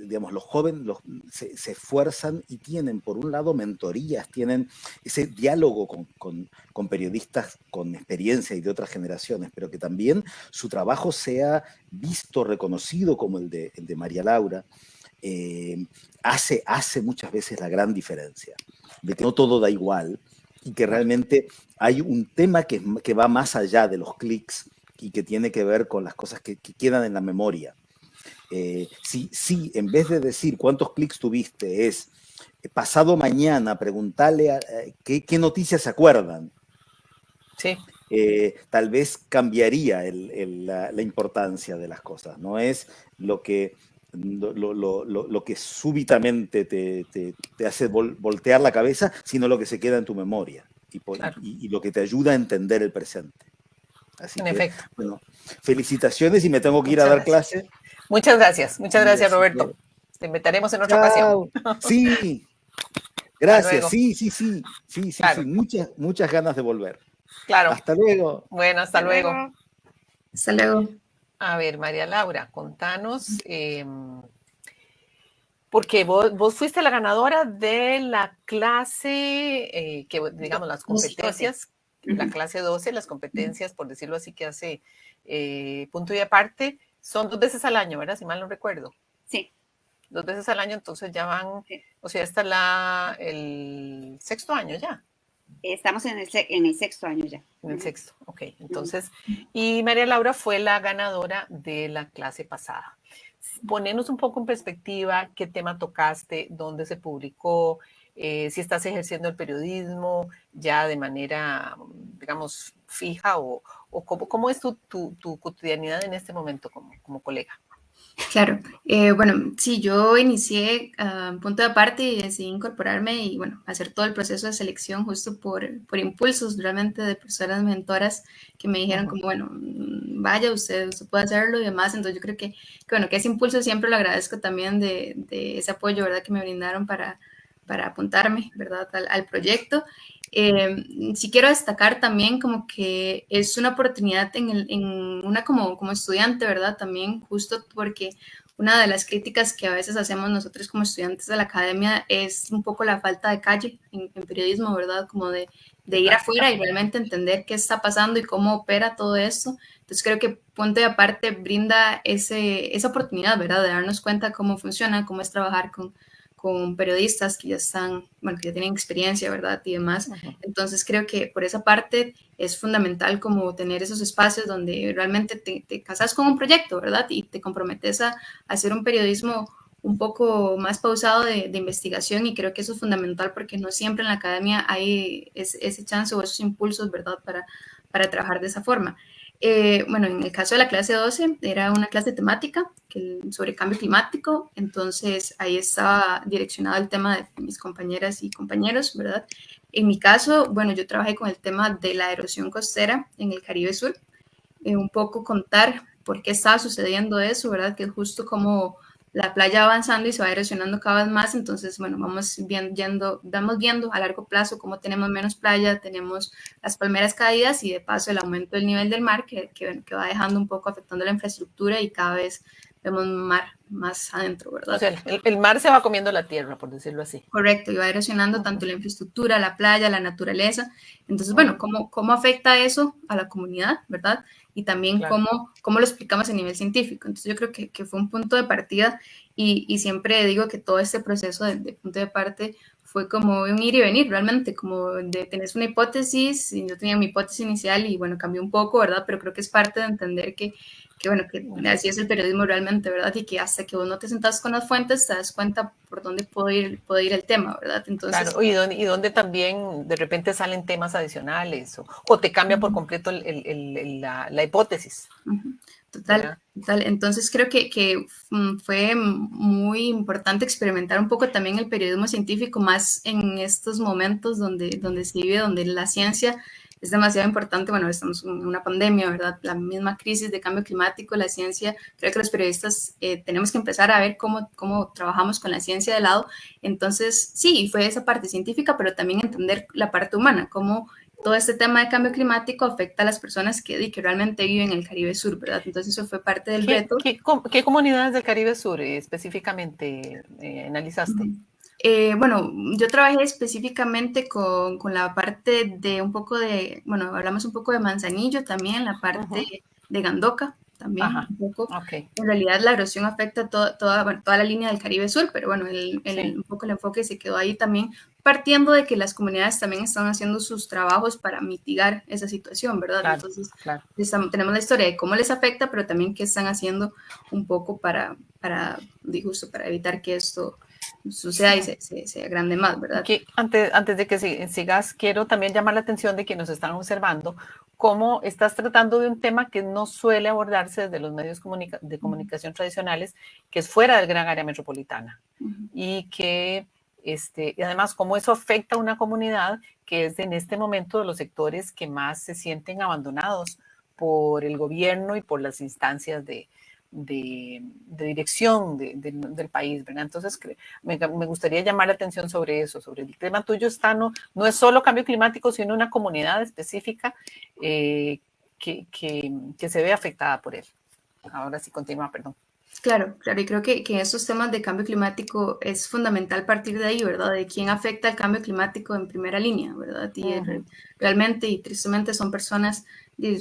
digamos, los jóvenes se esfuerzan y tienen, por un lado, mentorías, tienen ese diálogo con periodistas con experiencia y de otras generaciones, pero que también su trabajo sea visto, reconocido como el de María Laura, hace muchas veces la gran diferencia, de que no todo da igual y que realmente hay un tema que va más allá de los clics y que tiene que ver con las cosas que quedan en la memoria. Si en vez de decir cuántos clics tuviste es pasado mañana, preguntarle qué noticias se acuerdan. Sí. Tal vez cambiaría la importancia de las cosas. No es lo que súbitamente te hace voltear la cabeza, sino lo que se queda en tu memoria Claro. y lo que te ayuda a entender el presente. Así En que, efecto. bueno, felicitaciones y me tengo que ir a Muchas dar gracias. clase. Muchas gracias, Así Roberto. que, Te invitaremos en otra ocasión. chao. Sí, Hasta gracias. luego. Sí. Claro, Muchas ganas de volver. claro. Hasta luego. Bueno, hasta luego. Hasta luego. A ver, María Laura, contanos, porque vos fuiste la ganadora de la clase, que digamos, las competencias, 12. La clase 12, las competencias, por decirlo así, que hace punto y aparte, son 2 veces al año, ¿verdad? Si mal no recuerdo. Sí. 2 veces al año, entonces ya van, sí. O sea, esta es el 6º año ya. Estamos en el 6º año ya. En el 6º, ok. Entonces, y María Laura fue la ganadora de la clase pasada. Ponernos un poco en perspectiva qué tema tocaste, dónde se publicó, si estás ejerciendo el periodismo ya de manera, digamos, fija o cómo es tu cotidianidad en este momento como colega. Claro, bueno, sí, yo inicié punto de aparte y decidí incorporarme y bueno, hacer todo el proceso de selección justo por impulsos realmente de personas mentoras que me dijeron como, bueno, vaya, usted puede hacerlo y demás. Entonces yo creo que bueno, que ese impulso siempre lo agradezco también de ese apoyo, ¿verdad? Que me brindaron para apuntarme, ¿verdad? Al proyecto. Sí quiero destacar también como que es una oportunidad en una como estudiante, ¿verdad? También justo porque una de las críticas que a veces hacemos nosotros como estudiantes de la academia es un poco la falta de calle en periodismo, ¿verdad? Como de ir afuera y realmente entender qué está pasando y cómo opera todo esto. Entonces creo que Punto y Aparte brinda esa oportunidad, ¿verdad? De darnos cuenta cómo funciona, cómo es trabajar con periodistas que ya están, bueno, que ya tienen experiencia, ¿verdad? Y demás. Entonces creo que por esa parte es fundamental como tener esos espacios donde realmente te casas con un proyecto, ¿verdad? Y te comprometes a hacer un periodismo un poco más pausado de investigación, y creo que eso es fundamental porque no siempre en la academia hay ese chance o esos impulsos, ¿verdad? Para trabajar de esa forma. Bueno, en el caso de la clase 12 era una clase temática sobre cambio climático, entonces ahí estaba direccionado el tema de mis compañeras y compañeros, ¿verdad? En mi caso, bueno, yo trabajé con el tema de la erosión costera en el Caribe Sur, un poco contar por qué estaba sucediendo eso, ¿verdad? Que es justo como la playa va avanzando y se va erosionando cada vez más, entonces, bueno, vamos viendo a largo plazo cómo tenemos menos playa, tenemos las palmeras caídas y de paso el aumento del nivel del mar que va dejando un poco afectando la infraestructura y cada vez vemos mar más adentro, ¿verdad? O sea, el mar se va comiendo la tierra, por decirlo así. Correcto, y va erosionando tanto la infraestructura, la playa, la naturaleza. Entonces, bueno, ¿cómo afecta eso a la comunidad, verdad? Y también claro, cómo lo explicamos a nivel científico. Entonces yo creo que fue un punto de partida y siempre digo que todo este proceso de punto de parte fue como un ir y venir realmente, como de tener una hipótesis, y yo tenía mi hipótesis inicial y bueno, cambió un poco, ¿verdad? Pero creo que es parte de entender que bueno, que así es el periodismo realmente, ¿verdad? Y que hasta que vos no te sentas con las fuentes te das cuenta por dónde puede ir el tema, ¿verdad? Entonces, claro, y dónde también de repente salen temas adicionales o te cambia por completo la hipótesis. Total. Entonces creo que fue muy importante experimentar un poco también el periodismo científico, más en estos momentos donde se vive, donde la ciencia es demasiado importante. Bueno, estamos en una pandemia, ¿verdad? La misma crisis de cambio climático, la ciencia, creo que los periodistas tenemos que empezar a ver cómo trabajamos con la ciencia de lado. Entonces, sí, fue esa parte científica, pero también entender la parte humana, cómo todo este tema de cambio climático afecta a las personas que realmente viven en el Caribe Sur, ¿verdad? Entonces eso fue parte del reto. ¿Qué comunidades del Caribe Sur específicamente analizaste? Bueno, yo trabajé específicamente con la parte de un poco de, bueno, hablamos un poco de Manzanillo también, la parte de Gandoca también. Ajá. Un poco. Ok. En realidad la erosión afecta toda la línea del Caribe Sur, pero bueno, Sí. un poco el enfoque se quedó ahí también, partiendo de que las comunidades también están haciendo sus trabajos para mitigar esa situación, ¿verdad? Claro, Entonces, claro. tenemos la historia de cómo les afecta, pero también qué están haciendo un poco justo para evitar que esto suceda y se agrande más, ¿verdad? Que antes de que sigas, quiero también llamar la atención de quienes nos están observando cómo estás tratando de un tema que no suele abordarse desde los medios de comunicación tradicionales, que es fuera del gran área metropolitana. Y que y además cómo eso afecta a una comunidad que es en este momento de los sectores que más se sienten abandonados por el gobierno y por las instancias de dirección del país, ¿verdad? Entonces, me gustaría llamar la atención sobre eso, sobre el tema tuyo no es solo cambio climático, sino una comunidad específica que se ve afectada por él. Ahora sí, continúa, perdón. Claro, y creo que en estos temas de cambio climático es fundamental partir de ahí, ¿verdad? De quién afecta el cambio climático en primera línea, ¿verdad? Y realmente y tristemente son personas de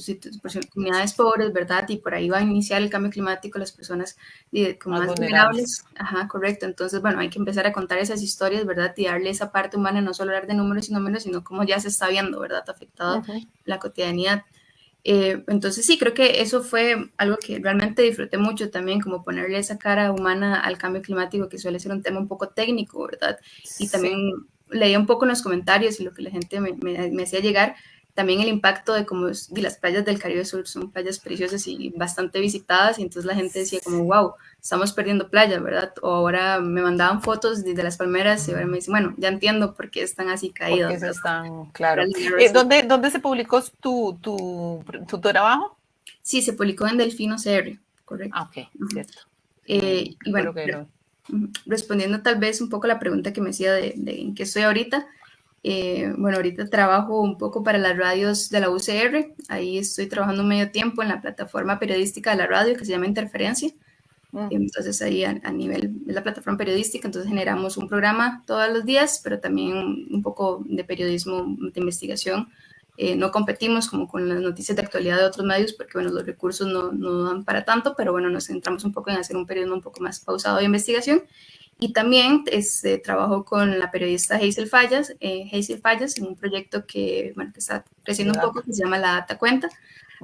comunidades pobres, ¿verdad? Y por ahí va a iniciar el cambio climático las personas más vulnerables. Ajá, correcto. Entonces, bueno, hay que empezar a contar esas historias, ¿verdad? Y darle esa parte humana, no solo hablar de números y números, sino cómo ya se está viendo, ¿verdad? Afectado la cotidianidad. Entonces sí, creo que eso fue algo que realmente disfruté mucho también, como ponerle esa cara humana al cambio climático, que suele ser un tema un poco técnico, ¿verdad? Y también leía un poco en los comentarios y lo que la gente me hacía llegar, también el impacto de cómo las playas del Caribe Sur son playas preciosas y bastante visitadas, y entonces la gente decía como, wow, estamos perdiendo playas, ¿verdad? O ahora me mandaban fotos de las palmeras y ahora me dicen, bueno, ya entiendo por qué están así caídas. Porque están, claro. ¿Dónde se publicó tu trabajo? Sí, se publicó en Delfino CR, correcto. Ah, ok, cierto. Y bueno, respondiendo tal vez un poco a la pregunta que me hacía de en qué estoy ahorita, bueno, ahorita trabajo un poco para las radios de la UCR, ahí estoy trabajando medio tiempo en la plataforma periodística de la radio que se llama Interferencia. Entonces ahí a nivel de la plataforma periodística, entonces generamos un programa todos los días, pero también un poco de periodismo de investigación. No competimos como con las noticias de actualidad de otros medios porque, bueno, los recursos no dan para tanto, pero bueno, nos centramos un poco en hacer un periodismo un poco más pausado de investigación. Y también trabajo con la periodista Hazel Fallas en un proyecto que está creciendo un poco, que se llama La Data Cuenta.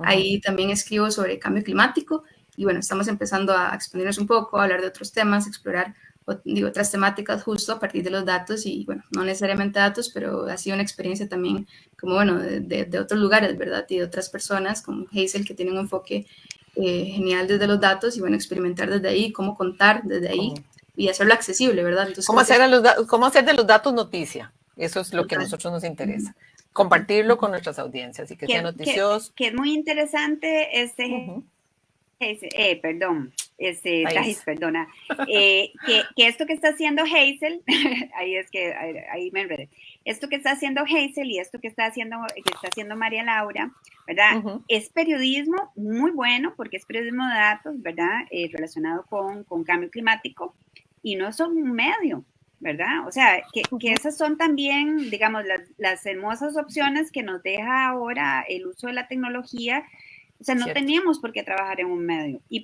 Ahí también escribo sobre cambio climático y bueno, estamos empezando a expandirnos un poco, a hablar de otros temas, explorar otras temáticas justo a partir de los datos y bueno, no necesariamente datos, pero ha sido una experiencia también como bueno, de otros lugares, ¿verdad? Y de otras personas como Hazel que tiene un enfoque genial desde los datos y bueno, experimentar desde ahí, cómo contar desde ahí y hacerlo accesible, ¿verdad? Entonces, ¿Cómo hacer de los datos noticia? Eso es lo que a nosotros nos interesa. Compartirlo con nuestras audiencias y que sea noticioso. Que es muy interesante Thais, perdona, que esto que está haciendo Hazel, ahí me enredé, esto que está haciendo Hazel y esto que está haciendo María Laura, ¿verdad? Es periodismo muy bueno porque es periodismo de datos, ¿verdad? Relacionado con cambio climático y no son un medio, ¿verdad? O sea, que esas son también, digamos, las hermosas opciones que nos deja ahora el uso de la tecnología. O sea, no teníamos por qué trabajar en un medio y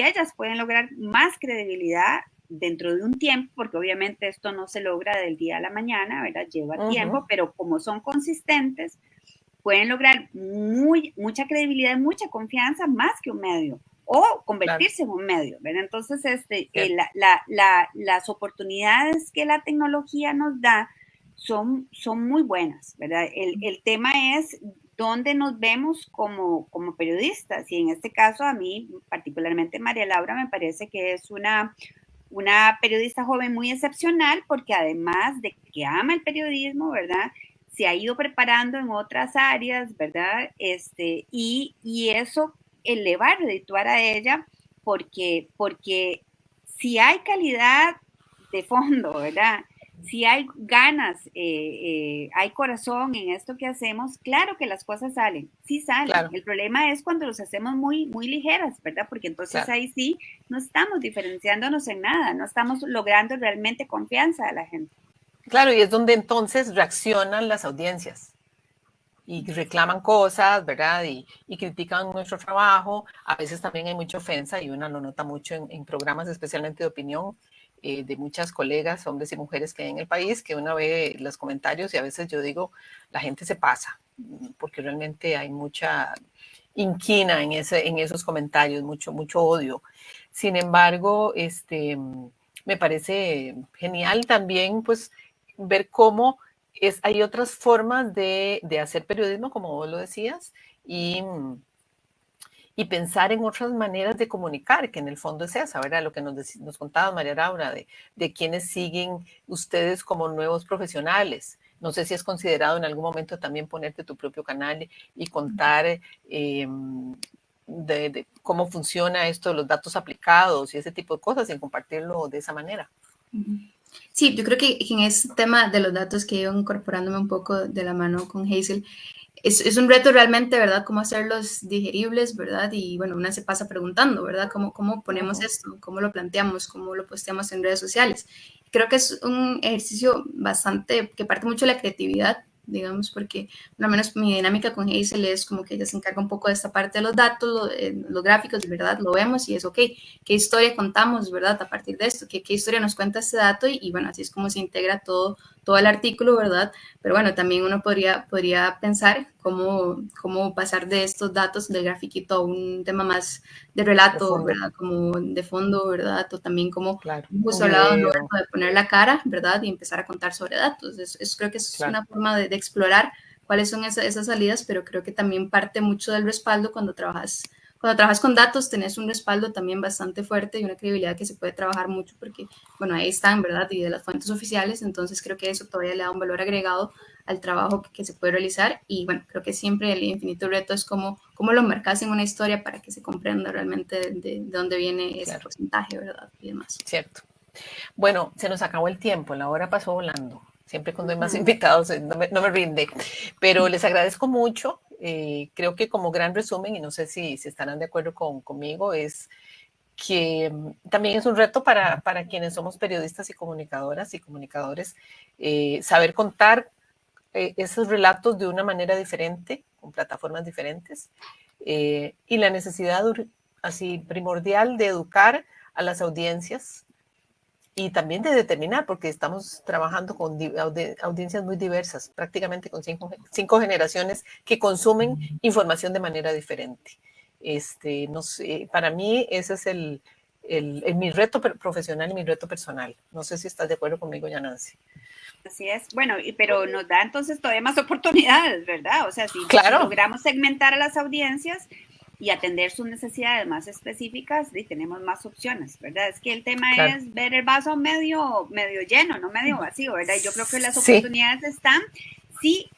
ellas pueden lograr más credibilidad dentro de un tiempo, porque obviamente esto no se logra del día a la mañana, ¿verdad? Lleva tiempo, pero como son consistentes, pueden lograr mucha credibilidad y mucha confianza más que un medio o convertirse en un medio, ¿verdad? Entonces, las oportunidades que la tecnología nos da son muy buenas, ¿verdad? El tema es dónde nos vemos como periodistas y en este caso a mí, particularmente María Laura, me parece que es una periodista joven muy excepcional porque además de que ama el periodismo, ¿verdad? Se ha ido preparando en otras áreas, ¿verdad? Y eso elevar, redituar a ella porque si hay calidad de fondo, ¿verdad? Si hay ganas, hay corazón en esto que hacemos, claro que las cosas salen, sí salen. Claro. El problema es cuando los hacemos muy, muy ligeras, ¿verdad? Porque entonces ahí sí no estamos diferenciándonos en nada, no estamos logrando realmente confianza de la gente. Claro, y es donde entonces reaccionan las audiencias. y reclaman cosas, ¿verdad? Y critican nuestro trabajo. A veces también hay mucha ofensa y uno lo nota mucho en programas especialmente de opinión de muchas colegas, hombres y mujeres que hay en el país, que uno ve los comentarios y a veces yo digo, la gente se pasa, porque realmente hay mucha inquina en esos comentarios, mucho odio. Sin embargo, me parece genial también pues ver cómo hay otras formas de hacer periodismo, como vos lo decías, y pensar en otras maneras de comunicar, que en el fondo es esa, ¿verdad? Lo que nos contaba María Laura, de quienes siguen ustedes como nuevos profesionales. No sé si has considerado en algún momento también ponerte tu propio canal y contar de cómo funciona esto, los datos aplicados y ese tipo de cosas y compartirlo de esa manera. Sí, yo creo que en ese tema de los datos que he ido incorporándome un poco de la mano con Hazel, es un reto realmente, ¿verdad? Cómo hacerlos digeribles, ¿verdad? Y bueno, una se pasa preguntando, ¿verdad? ¿Cómo ponemos esto? ¿Cómo lo planteamos? ¿Cómo lo posteamos en redes sociales? Creo que es un ejercicio bastante, que parte mucho de la creatividad, digamos, porque al menos mi dinámica con Hazel es como que ella se encarga un poco de esta parte de los datos, los gráficos, ¿verdad? Lo vemos y es ok, ¿qué historia contamos, ¿verdad? A partir de esto, ¿qué historia nos cuenta este dato? Y bueno, así es como se integra todo el artículo, ¿verdad? Pero bueno, también uno podría pensar cómo pasar de estos datos del grafiquito a un tema más de relato, ¿verdad? Como de fondo, ¿verdad? O también como justo hablado de poner la cara, ¿verdad? Y empezar a contar sobre datos. Creo que es una forma de explorar cuáles son esas salidas, pero creo que también parte mucho del respaldo cuando trabajas con datos, tenés un respaldo también bastante fuerte y una credibilidad que se puede trabajar mucho porque, bueno, ahí están, ¿verdad? Y de las fuentes oficiales, entonces creo que eso todavía le da un valor agregado al trabajo que se puede realizar y, bueno, creo que siempre el infinito reto es cómo lo marcas en una historia para que se comprenda realmente de dónde viene ese porcentaje, ¿verdad? Y demás. Cierto. Bueno, se nos acabó el tiempo, la hora pasó volando. Siempre cuando hay más invitados no me rinde, pero les agradezco mucho. Creo que como gran resumen, y no sé si estarán de acuerdo conmigo, es que también es un reto para quienes somos periodistas y comunicadoras y comunicadores, saber contar esos relatos de una manera diferente, con plataformas diferentes, y la necesidad así primordial de educar a las audiencias y también de determinar, porque estamos trabajando con audiencias muy diversas, prácticamente con cinco generaciones que consumen información de manera diferente. No sé, para mí ese es mi reto profesional y mi reto personal. No sé si estás de acuerdo conmigo, Yanancy. Así es. Bueno, pero nos da entonces todavía más oportunidades, ¿verdad? O sea, si logramos segmentar a las audiencias y atender sus necesidades más específicas, y tenemos más opciones, ¿verdad? Es que el tema es ver el vaso medio lleno, no medio vacío, ¿verdad? Y yo creo que las oportunidades están, sí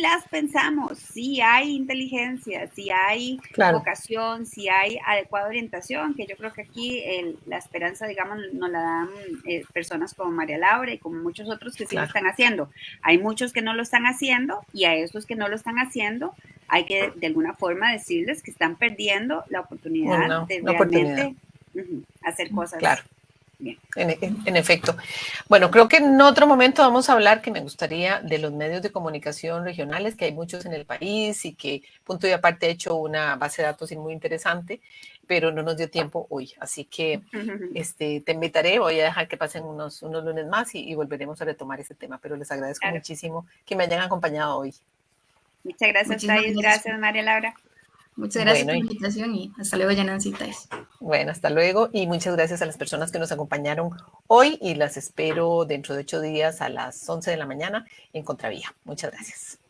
las pensamos, sí hay inteligencia, sí hay vocación, sí hay adecuada orientación, que yo creo que aquí la esperanza, digamos, nos la dan personas como María Laura y como muchos otros que sí lo están haciendo. Hay muchos que no lo están haciendo y a esos que no lo están haciendo hay que de alguna forma decirles que están perdiendo la oportunidad de realmente hacer cosas. Claro. Bien. En efecto. Bueno, creo que en otro momento vamos a hablar, que me gustaría, de los medios de comunicación regionales, que hay muchos en el país y que Punto y Aparte ha hecho una base de datos muy interesante, pero no nos dio tiempo hoy. Así que te invitaré, voy a dejar que pasen unos lunes más y volveremos a retomar ese tema, pero les agradezco muchísimo que me hayan acompañado hoy. Muchas gracias, Thais. Gracias, María Laura. Muchas gracias por la invitación y hasta luego, Yanancy, Thais. Bueno, hasta luego y muchas gracias a las personas que nos acompañaron hoy y las espero dentro de 8 días a las 11 de la mañana en Contravía. Muchas gracias.